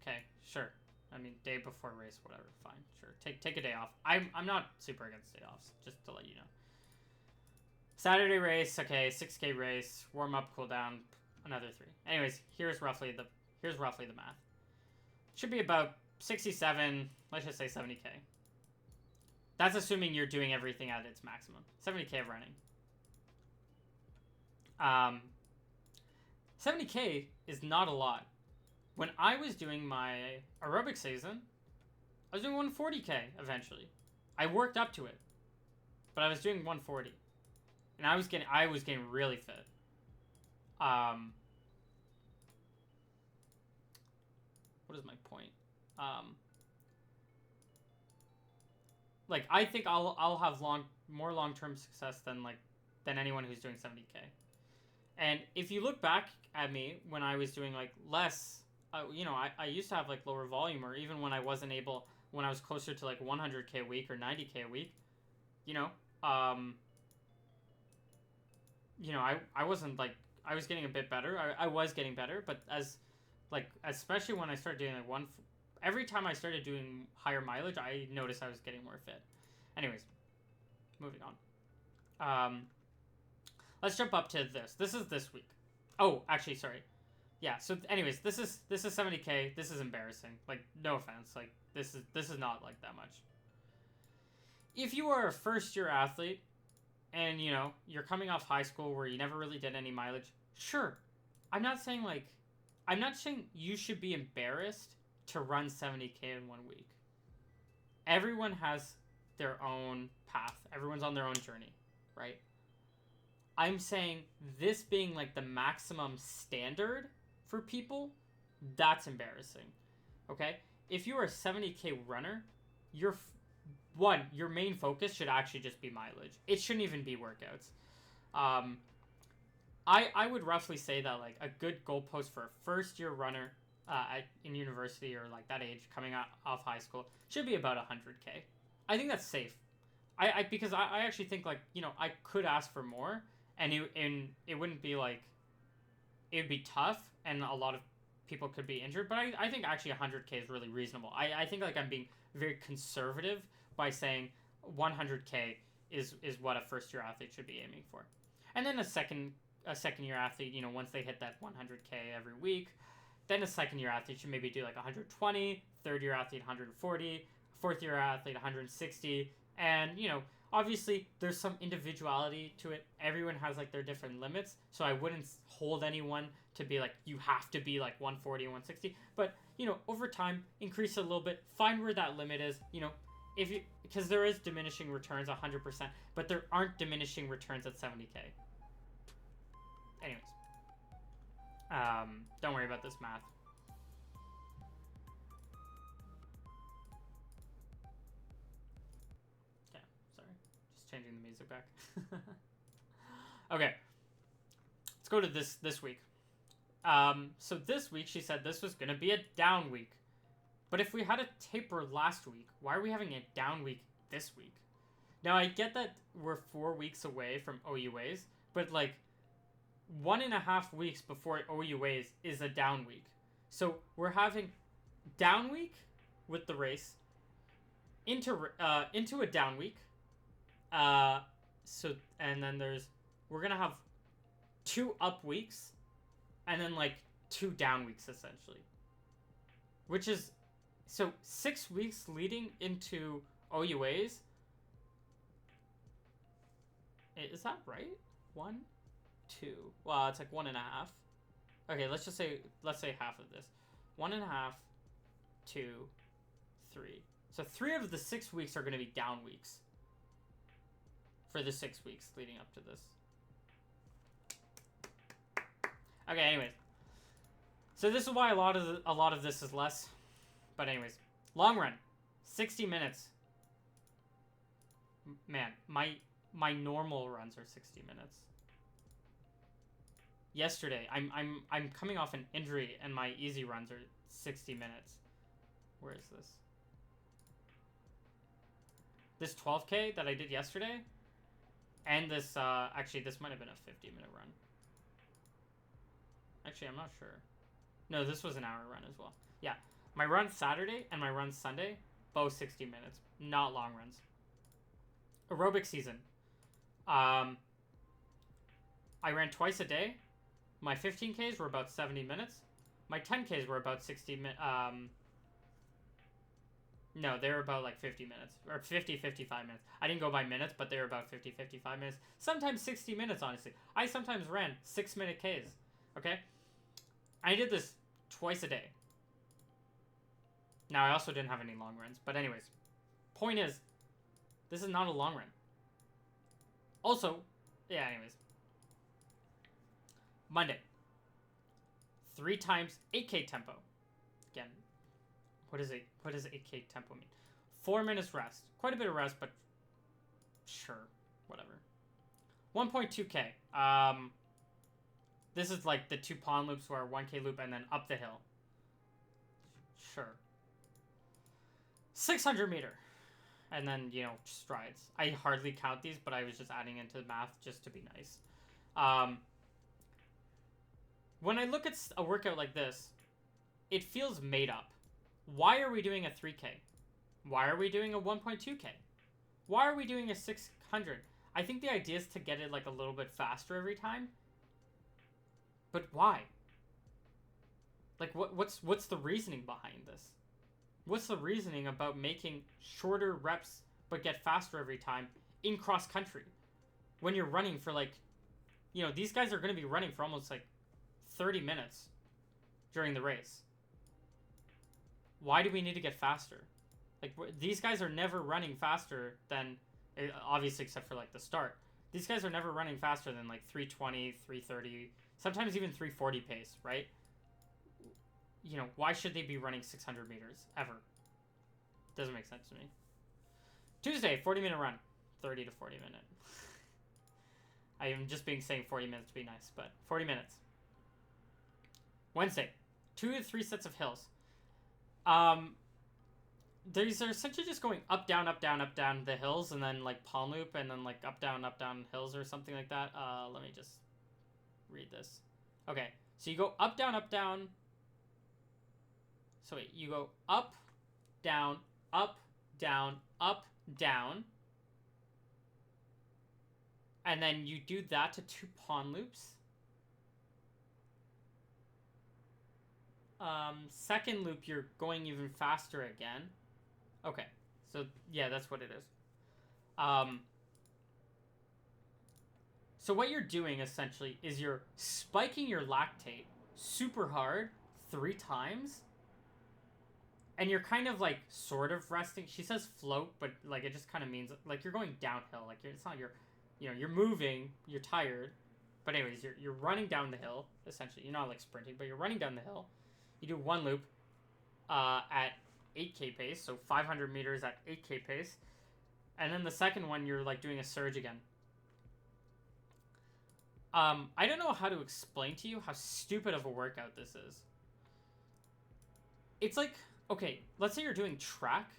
Okay, sure. I mean, day before race, whatever. Fine, sure. Take a day off. I'm not super against day offs, just to let you know. Saturday race, okay, 6K race, warm up, cool down, another 3. Anyways, here's roughly the math. Should be about 67, let's just say 70K. That's assuming you're doing everything at its maximum. 70K of running. 70K is not a lot. When I was doing my aerobic season, I was doing 140K eventually. I worked up to it, but I was doing 140, and I was getting really fit. What is my point? Like, I think I'll have more long-term success than anyone who's doing 70K. And if you look back at me when I was doing like less, you know, I used to have like lower volume, or even when I wasn't able, when I was closer to like 100K a week or 90K a week, you know, I wasn't like, I was getting a bit better. I was getting better, but especially when I started doing like every time I started doing higher mileage, I noticed I was getting more fit. Anyways, moving on. Let's jump up to this. This is this week. Oh, actually, sorry. Yeah, so anyways, this is 70K. This is embarrassing. Like, no offense. Like, this is not like that much. If you are a first-year athlete and, you know, you're coming off high school where you never really did any mileage, sure. I'm not saying you should be embarrassed to run 70K in 1 week. Everyone has their own path. Everyone's on their own journey, right? I'm saying this being like the maximum standard for people, that's embarrassing. Okay? If you're a 70K runner, your main focus should actually just be mileage. It shouldn't even be workouts. I would roughly say that like a good goalpost for a first year runner in university or like that age coming off high school should be about 100K. I think that's safe. Because I actually think like, you know, I could ask for more, and it wouldn't be like, it would be tough and a lot of people could be injured, but I think actually 100K is really reasonable. I think like I'm being very conservative by saying 100K is what a first year athlete should be aiming for. And then a second year athlete, you know, once they hit that 100K every week, then a second year athlete should maybe do like 120, third year athlete 140, fourth year athlete 160, and, you know, obviously there's some individuality to it. Everyone has like their different limits, so I wouldn't hold anyone to be like, you have to be like 140 and 160, but, you know, over time, increase it a little bit, find where that limit is, you know, because there is diminishing returns 100%, but there aren't diminishing returns at 70K. Anyways, don't worry about this math. Okay, sorry, just changing the music back. Okay, let's go to this week. So this week she said this was gonna be a down week, but if we had a taper last week, why are we having a down week this week? Now I get that we're 4 weeks away from OUAs, but like 1.5 weeks before OUAs is a down week. So we're having down week with the race into a down week. And then we're gonna have 2 up weeks, and then like 2 down weeks essentially. Which is, so 6 weeks leading into OUAs. Is that right? 1, 2. Well, it's like 1.5. Okay, let's say half of this. 1.5, 2, 3. So 3 of the 6 weeks are going to be down weeks for the 6 weeks leading up to this. Okay, anyways. So this is why a lot of this is less. But anyways, long run, 60 minutes. Man, my normal runs are 60 minutes. Yesterday, I'm coming off an injury, and my easy runs are 60 minutes. Where is this? This 12K that I did yesterday, and this actually this might have been a 50-minute run. Actually, I'm not sure. No, this was an hour run as well. Yeah, My run Saturday and my run Sunday, both 60 minutes. Not long runs. Aerobic season. I ran twice a day. My 15Ks were about 70 minutes. My 10Ks were about 60 minutes. No, they were about like 50 minutes. Or 50, 55 minutes. I didn't go by minutes, but they were about 50, 55 minutes. Sometimes 60 minutes, honestly. I sometimes ran 6-minute Ks. Okay? I did this twice a day. Now, I also didn't have any long runs. But anyways, point is, this is not a long run. Also, yeah, anyways. Monday. 3 times 8K tempo. Again, what does 8K tempo mean? 4 minutes rest. Quite a bit of rest, but sure, whatever. 1.2K. This is like the 2 pond loops where 1K loop and then up the hill. Sure. 600 meter. And then, you know, strides. I hardly count these, but I was just adding into the math just to be nice. When I look at a workout like this, it feels made up. Why are we doing a 3K? Why are we doing a 1.2K? Why are we doing a 600? I think the idea is to get it like a little bit faster every time. But why? Like what's the reasoning behind this? What's the reasoning about making shorter reps but get faster every time in cross country? When you're running for like, you know, these guys are going to be running for almost like 30 minutes during the race. Why do we need to get faster? Like, these guys are never running faster than, obviously except for like the start. These guys are never running faster than like 320, 330, sometimes even 340 pace, right? You know, why should they be running 600 meters ever? Doesn't make sense to me. Tuesday, 40-minute run. 30 to 40 minute. I am just saying 40 minutes to be nice, but 40 minutes. Wednesday, 2 to 3 sets of hills. These are essentially just going up, down, up, down, up, down the hills, and then like pond loop, and then like up, down hills or something like that. Let me just read this. Okay, so you go up, down, up, down. So wait, you go up, down, up, down, up, down. And then you do that to 2 pond loops. Second loop, you're going even faster again. Okay, so yeah, that's what it is. So what you're doing essentially is you're spiking your lactate super hard 3 times. And you're kind of like sort of resting. She says float, but like it just kind of means like you're going downhill. Like it's not you're moving, you're tired. But anyways, you're running down the hill, essentially. You're not like sprinting, but you're running down the hill. You do 1 loop at 8K pace, so 500 meters at 8K pace. And then the second one, you're like doing a surge again. I don't know how to explain to you how stupid of a workout this is. It's like, okay, let's say you're doing track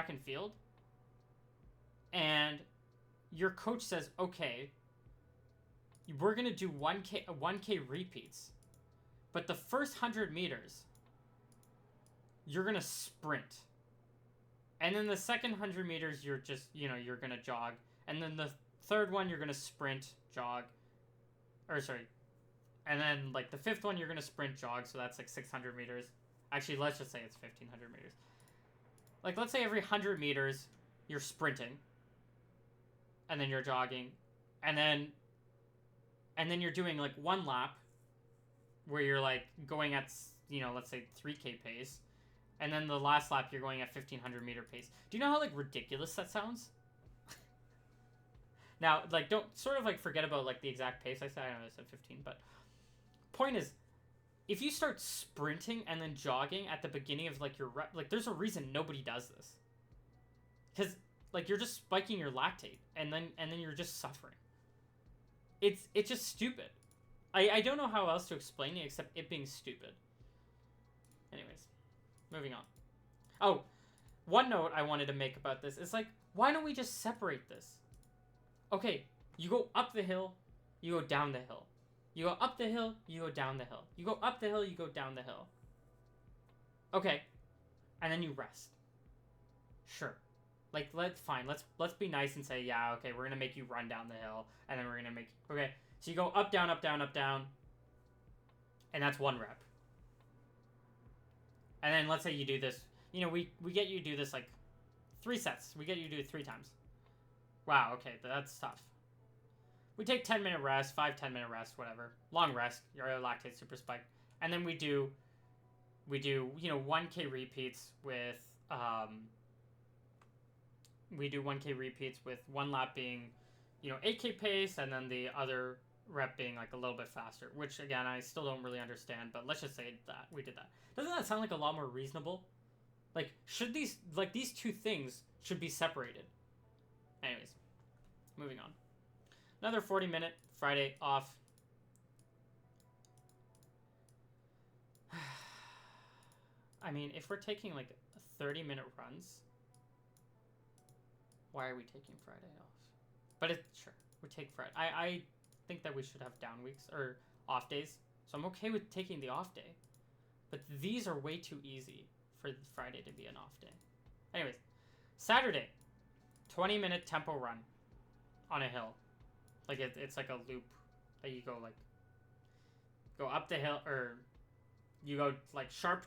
and field, and your coach says, okay, we're going to do 1K repeats, but the first 100 meters, you're going to sprint. And then the second 100 meters, you're just, you're going to jog. And then the third one, you're going to sprint, jog. And then, like, the fifth one, you're going to sprint, jog. So that's, like, 600 meters. Actually, let's just say it's 1,500 meters. Like, let's say every 100 meters, you're sprinting. And then you're jogging. And then you're doing, like, 1 lap. Where you're, like, going at, let's say 3K pace. And then the last lap, you're going at 1,500 meter pace. Do you know how, like, ridiculous that sounds? Now, like, don't sort of, like, forget about, like, the exact pace I said. I know I said 15, but point is, if you start sprinting and then jogging at the beginning of, like, your rep, like, there's a reason nobody does this. Because, like, you're just spiking your lactate, and then you're just suffering. It's just stupid. I don't know how else to explain it except it being stupid. Anyways, moving on. Oh, one note I wanted to make about this is, like, why don't we just separate this? Okay, you go up the hill, you go down the hill. You go up the hill, you go down the hill. You go up the hill, you go down the hill. Okay, and then you rest. Sure. Like, fine. Let's be nice and say, yeah, okay, we're gonna make you run down the hill, and then we're gonna make okay. So you go up, down, up, down, up, down, and that's 1 rep. And then let's say you do this. You know, we get you to do this like 3 sets. We get you to do it 3 times. Wow. Okay, that's tough. We take 10-minute rest, 5-10-minute rest, whatever. Long rest. Your lactate super spike, and then we do 1K repeats with we do 1K repeats with 1 lap being 8K pace, and then the other rep being like a little bit faster, which again I still don't really understand, but let's just say that we did that. Doesn't that sound like a lot more reasonable? Like, should these 2 things should be separated? Anyways, moving on. Another 40-minute Friday off. I mean, if we're taking like 30-minute runs, why are we taking Friday off? But sure, we take Friday. I think that we should have down weeks or off days, so I'm okay with taking the off day. But these are way too easy for Friday to be an off day. Anyways, Saturday, 20-minute tempo run on a hill. Like it's like a loop that you go up the hill, or you go like sharp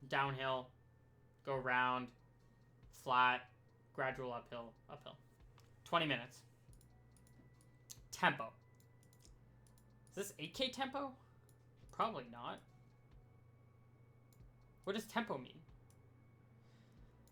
downhill, go around, flat, gradual uphill. 20 minutes. Tempo. Is this 8K tempo? Probably not. What does tempo mean?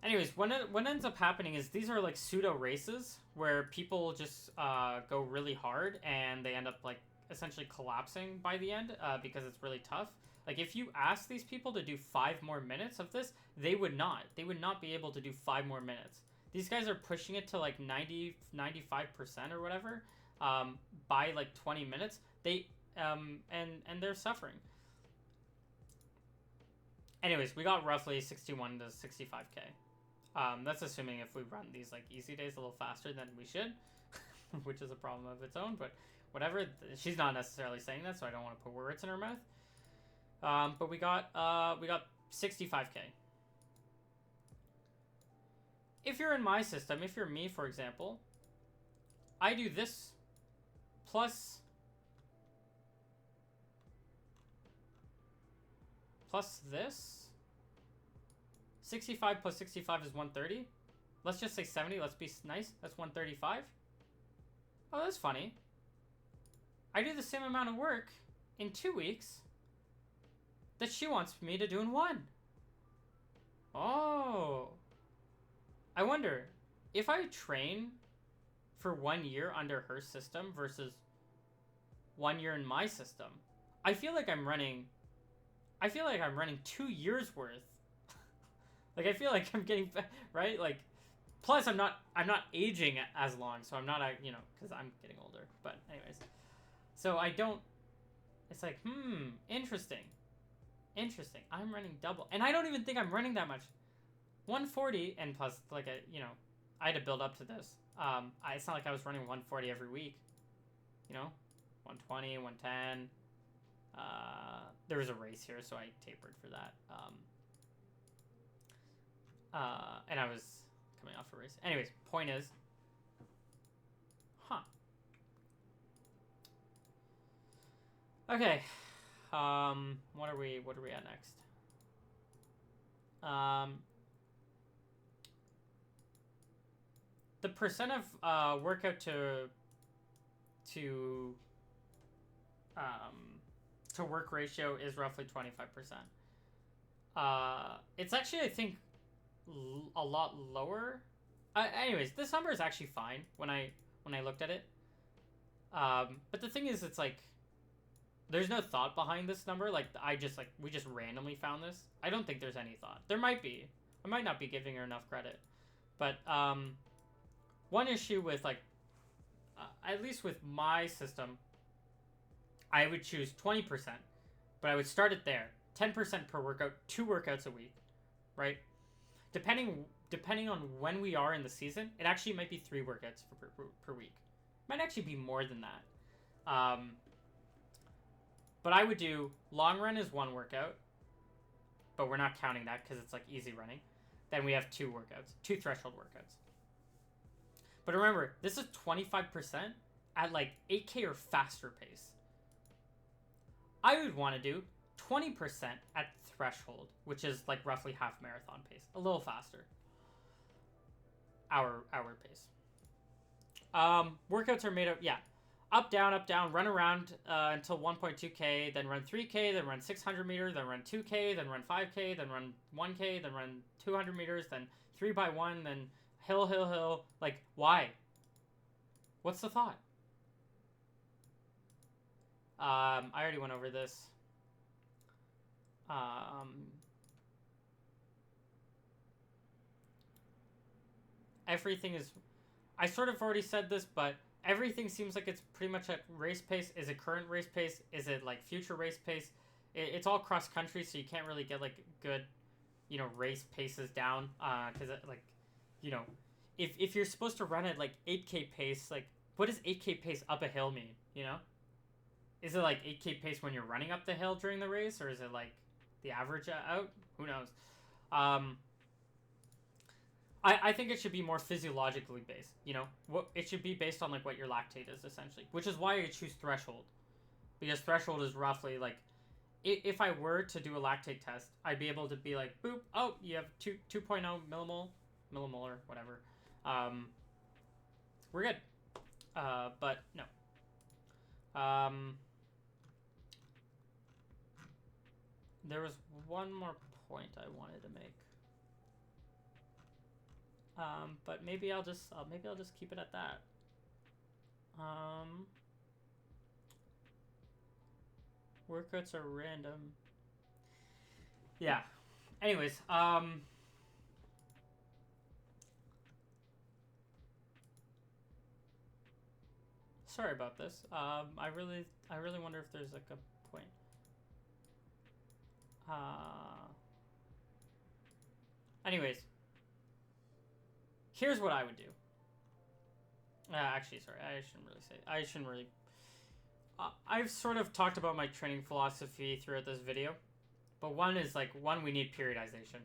Anyways, what ends up happening is these are like pseudo races where people just go really hard and they end up like essentially collapsing by the end because it's really tough. Like, if you ask these people to do 5 more minutes of this, they would not. They would not be able to do 5 more minutes. These guys are pushing it to like 95% or whatever by like 20 minutes. They and they're suffering. Anyways, we got roughly 61 to 65K. That's assuming if we run these like easy days a little faster than we should, which is a problem of its own, but whatever. She's not necessarily saying that, so I don't want to put words in her mouth. But we got 65K. If you're in my system, if you're me, for example, I do this plus this. 65 plus 65 is 130. Let's just say 70. Let's be nice. That's 135. Oh, that's funny. I do the same amount of work in 2 weeks that she wants me to do in 1. Oh. I wonder, if I train for 1 year under her system versus 1 year in my system, I feel like I'm running 2 years worth. Like, I feel like I'm getting, right? Like, plus I'm not aging as long, so I'm not, because I'm getting older. But anyways, so I don't, it's like, interesting. I'm running double, and I don't even think I'm running that much. 140, and plus, like, I had to build up to this. It's not like I was running 140 every week. 120, 110. There was a race here, so I tapered for that. And I was coming off a race. Anyways, point is, okay. What are we at next? The percent of workout to work ratio is roughly 25%. It's actually, I think, a lot lower. Anyways, this number is actually fine when I looked at it. But the thing is, it's like, there's no thought behind this number. Like, we just randomly found this. I don't think there's any thought. There might be. I might not be giving her enough credit. But one issue with, like, at least with my system, I would choose 20%, but I would start it there. 10% per workout, 2 workouts a week, right? Depending on when we are in the season, it actually might be 3 workouts per week. It might actually be more than that. But I would do long run is 1 workout, but we're not counting that because it's like easy running. then we have 2 workouts, 2 threshold workouts. But remember, this is 25% at like 8K or faster pace. I would want to do 20% at threshold, which is like roughly half marathon pace, a little faster. Hour pace. Workouts are made of, yeah, up, down, run around until 1.2K, then run 3K, then run 600 meters, then run 2K, then run 5K, then run 1K, then run 200 meters, then 3x1, then hill. Like, why? What's the thought? I already went over this. Everything is... I sort of already said this, but everything seems like it's pretty much at race pace. Is it current race pace? Is it like future race pace? It's all cross country, so you can't really get like good, you know, race paces down. Because like, you know, if you're supposed to run at like 8K pace, like what does 8K pace up a hill mean? You know, is it like 8K pace when you're running up the hill during the race, or is it like the average out? Who knows? I think it should be more physiologically based, you know? It should be based on, like, what your lactate is, essentially. Which is why I choose threshold. Because threshold is roughly, like... If I were to do a lactate test, I'd be able to be like, boop, oh, you have 2.0 millimolar, whatever. We're good. But, no. There was one more point I wanted to make. But maybe I'll just keep it at that. Workouts are random. Yeah. Anyways, sorry about this. I really wonder if there's like a point. Anyways. Here's what I would do. Actually, sorry, I shouldn't really... I've sort of talked about my training philosophy throughout this video. But one is, like, we need periodization.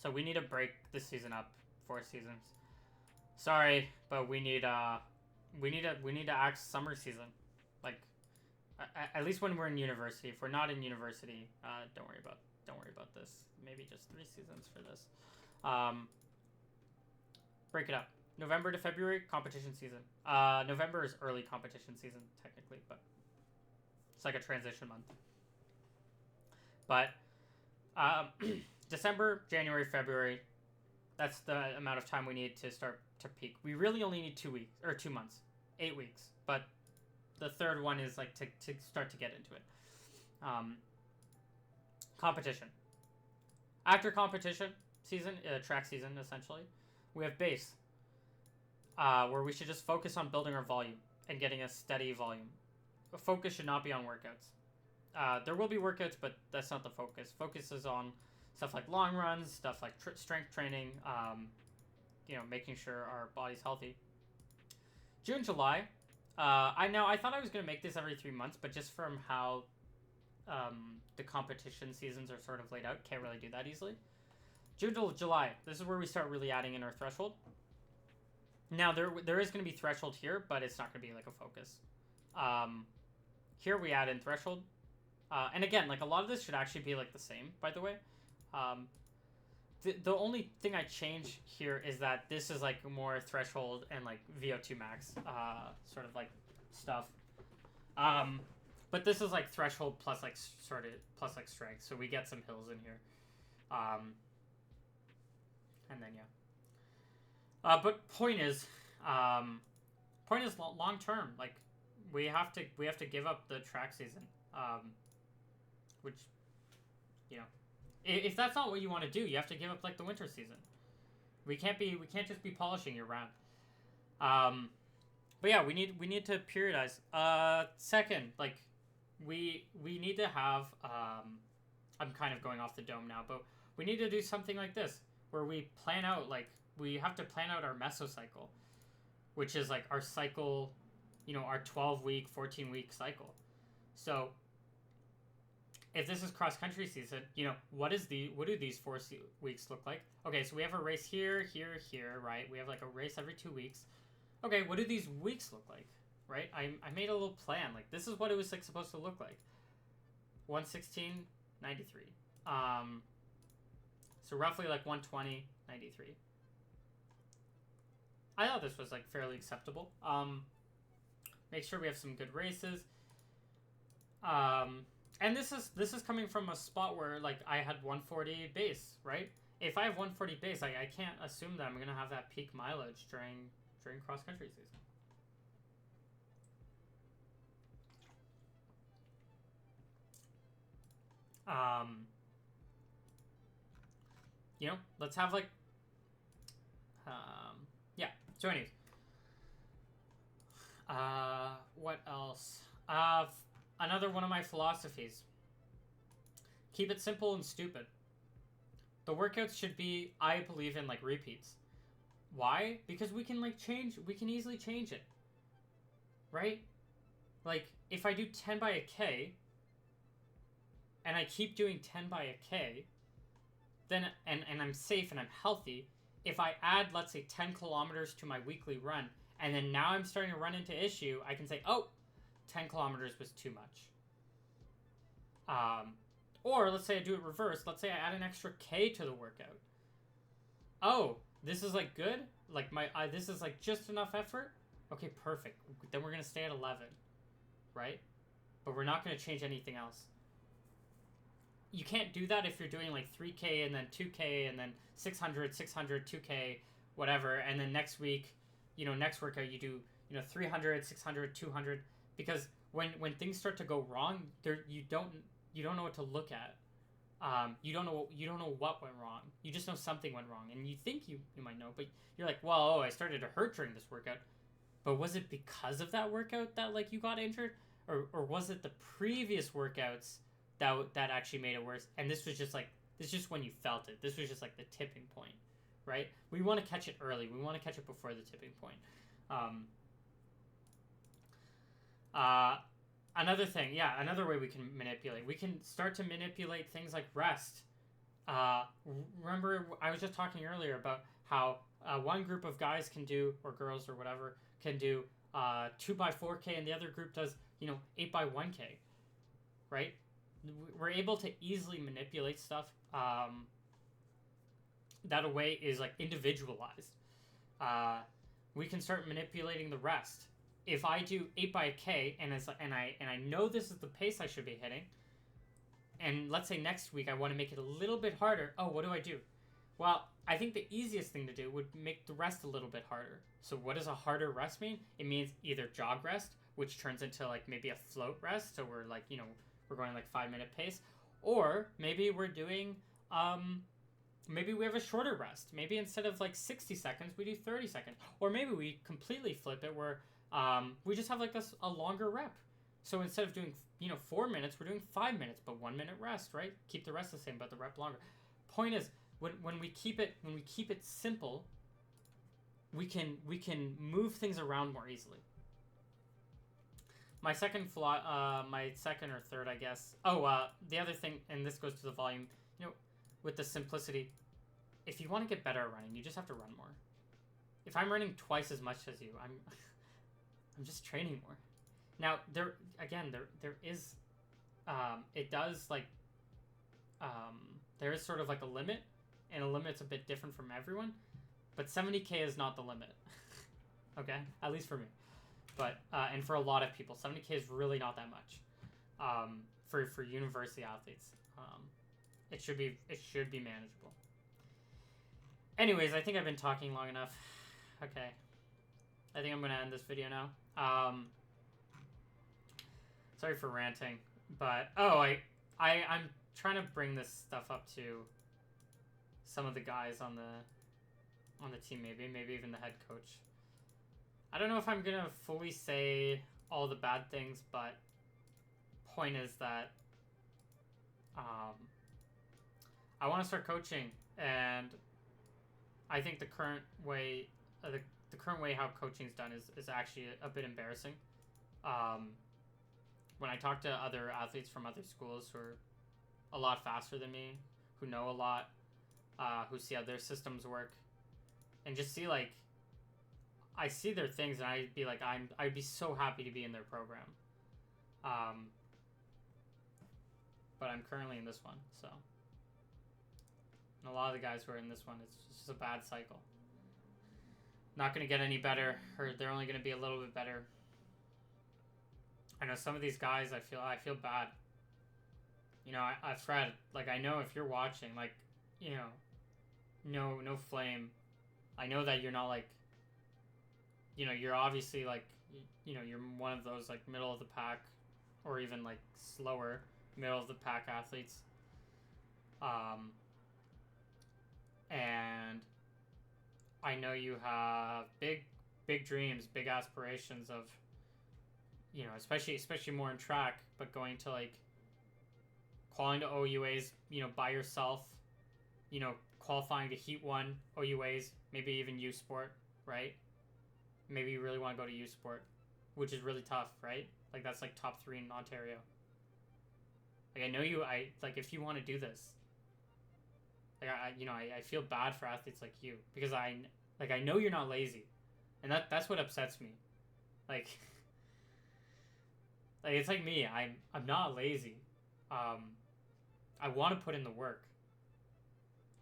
So we need to break this season up 4 seasons. Sorry, but we need to act summer season. Like, at least when we're in university. If we're not in university, don't worry about this. Maybe just 3 seasons for this. Break it up. November to February, competition season. November is early competition season, technically, but it's like a transition month. But December, January, February, that's the amount of time we need to start to peak. We really only need 2 weeks, or 2 months, 8 weeks. But the third one is like to start to get into it. Competition. After competition season, track season, essentially, we have base, where we should just focus on building our volume and getting a steady volume. The focus should not be on workouts. There will be workouts, but that's not the focus. Focus is on stuff like long runs, stuff like strength training, you know, making sure our body's healthy. June, July. I thought I was going to make this every 3 months, but just from how the competition seasons are sort of laid out, can't really do that easily. June to July, this is where we start really adding in our threshold. Now, there is going to be threshold here, but it's not going to be like a focus. Here we add in threshold. And again, like a lot of this should actually be like the same, by the way. The only thing I change here is that this is like more threshold and like VO2 max sort of like stuff. But this is like threshold plus like plus like strength, so we get some hills in here. And then yeah. But point is long term. Like we have to give up the track season, which, you know, if that's not what you want to do, you have to give up like the winter season. We can't just be polishing year round. But yeah, we need to periodize. Second, like we need to have. I'm kind of going off the dome now, but we need to do something like this where we plan out, like we have to plan out our mesocycle, which is like our cycle, you know, our 12-week, 14-week cycle. So if this is cross country season, you know, what do these weeks look like? Okay, so we have a race here, here, here, right? We have like a race every 2 weeks. Okay, what do these weeks look like, right? I made a little plan. Like, this is what it was like supposed to look like. 116.93. So roughly like 120.93. I thought this was like fairly acceptable. Make sure we have some good races. And this is coming from a spot where like I had 140 base, right? If I have 140 base, I can't assume that I'm gonna have that peak mileage during cross country season. You know, let's have like, yeah. So anyways, what else? Another one of my philosophies. Keep it simple and stupid. The workouts should be, I believe in, like, repeats. Why? Because we can, like, we can easily change it. Right? Like, if I do 10 by a K, and I keep doing 10 by a K, then, and I'm safe and I'm healthy, if I add, let's say, 10 kilometers to my weekly run, and then now I'm starting to run into issue, I can say, oh, 10 kilometers was too much. Or let's say I do it reverse. Let's say I add an extra K to the workout. Oh, this is like good? Like this is like just enough effort? Okay, perfect. Then we're going to stay at 11, right? But we're not going to change anything else. You can't do that if you're doing like 3K and then 2K and then 600, 600, 2K, whatever. And then next week, you know, next workout you do, you know, 300, 600, 200. Because when things start to go wrong, you don't know what to look at. You don't know what went wrong. You just know something went wrong, and you think you might know, but you're like, well, I started to hurt during this workout. But was it because of that workout that like you got injured, or was it the previous workouts that actually made it worse? And this was just when you felt it. This was just like the tipping point, right? We want to catch it early. We want to catch it before the tipping point. Another thing, yeah, another way we can manipulate. We can start to manipulate things like rest. Remember, I was just talking earlier about how one group of guys can do, or girls or whatever, can do 2x4K, and the other group does, you know, 8x1K, right? We're able to easily manipulate stuff that a way is like individualized. We can start manipulating the rest. If I do 8x1K and I know this is the pace I should be hitting, and let's say next week I want to make it a little bit harder, oh, what do I do? Well, I think the easiest thing to do would make the rest a little bit harder. So what does a harder rest mean? It means either jog rest, which turns into like maybe a float rest, so we're like, you know, we're going like 5-minute pace, or maybe we're doing maybe we have a shorter rest. Maybe instead of like 60 seconds, we do 30 seconds, or maybe we completely flip it where we just have like a longer rep. So instead of doing, you know, 4 minutes, we're doing 5 minutes, but 1 minute rest, right? Keep the rest the same, but the rep longer. Point is, when we keep it simple, we can move things around more easily. My second or third, I guess. Oh, the other thing, and this goes to the volume, you know, with the simplicity, if you want to get better at running, you just have to run more. If I'm running twice as much as you, I'm just training more. Now, there is, it does, like, there is sort of like a limit, and a limit's a bit different from everyone, but 70K is not the limit, okay? At least for me. But, and for a lot of people, 70K is really not that much, for university athletes. It should be manageable. Anyways, I think I've been talking long enough. Okay. I think I'm going to end this video now. Sorry for ranting, but I'm trying to bring this stuff up to some of the guys on the team, maybe even the head coach. I don't know if I'm gonna fully say all the bad things, but point is that I want to start coaching, and I think the current way how coaching's done is actually a bit embarrassing. When I talk to other athletes from other schools who are a lot faster than me, who know a lot, who see how their systems work, and just see like I see their things and I'd be like I'd be so happy to be in their program. But I'm currently in this one, so. And a lot of the guys who are in this one, it's just a bad cycle. Not going to get any better, or they're only going to be a little bit better. I know some of these guys, I feel bad. You know, Fred, like, I know if you're watching, like, you know, no flame. I know that you're not, like, you know, you're obviously, like, you know, you're one of those, like, middle of the pack, or even, like, slower middle of the pack athletes. And I know you have big dreams, big aspirations of, you know, especially more in track, but going to like qualifying to OUAs, you know, by yourself, you know, qualifying to Heat 1 OUAs, maybe even U Sport, right? Maybe you really want to go to U Sport, which is really tough, right? Like that's like top 3 in Ontario. Like I know like if you want to do this, like I feel bad for athletes like you because I know you're not lazy, and that's what upsets me, like it's like me. I'm not lazy. I want to put in the work.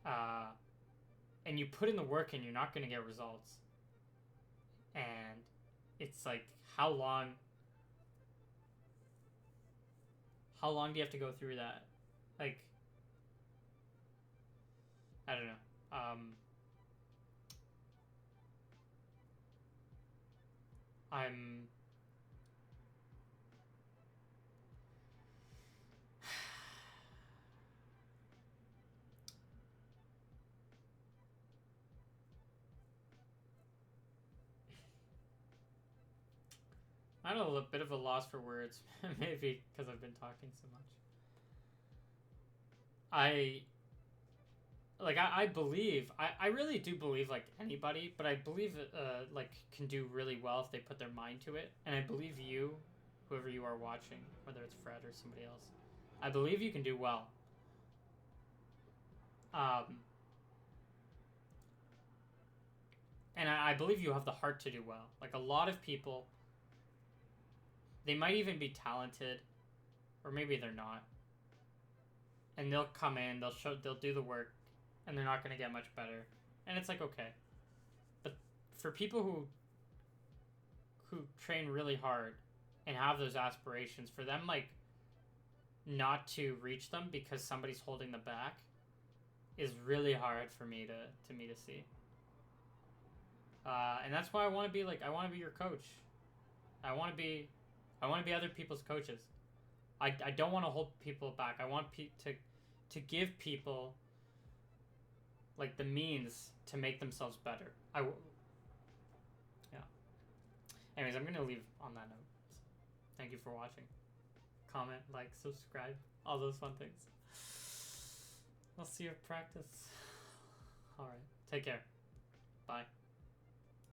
And you put in the work and you're not going to get results. And it's like how long do you have to go through that? Like I don't know. I'm I don't know, a bit of a loss for words, maybe because I've been talking so much. I believe, I really do believe, like, anybody, but I believe, like, can do really well if they put their mind to it. And I believe you, whoever you are watching, whether it's Fred or somebody else, I believe you can do well. And I believe you have the heart to do well. Like, a lot of people, they might even be talented, or maybe they're not. And they'll come in, they'll do the work, and they're not going to get much better. And it's like, okay. But for people who train really hard and have those aspirations, for them, like, not to reach them because somebody's holding them back is really hard for me to see. And that's why I want to be, like, I want to be your coach. I want to be other people's coaches. I don't want to hold people back. I want to give people, like, the means to make themselves better. Yeah. Anyways, I'm going to leave on that note. Thank you for watching. Comment, like, subscribe, all those fun things. I'll see you at practice. Alright. Take care. Bye.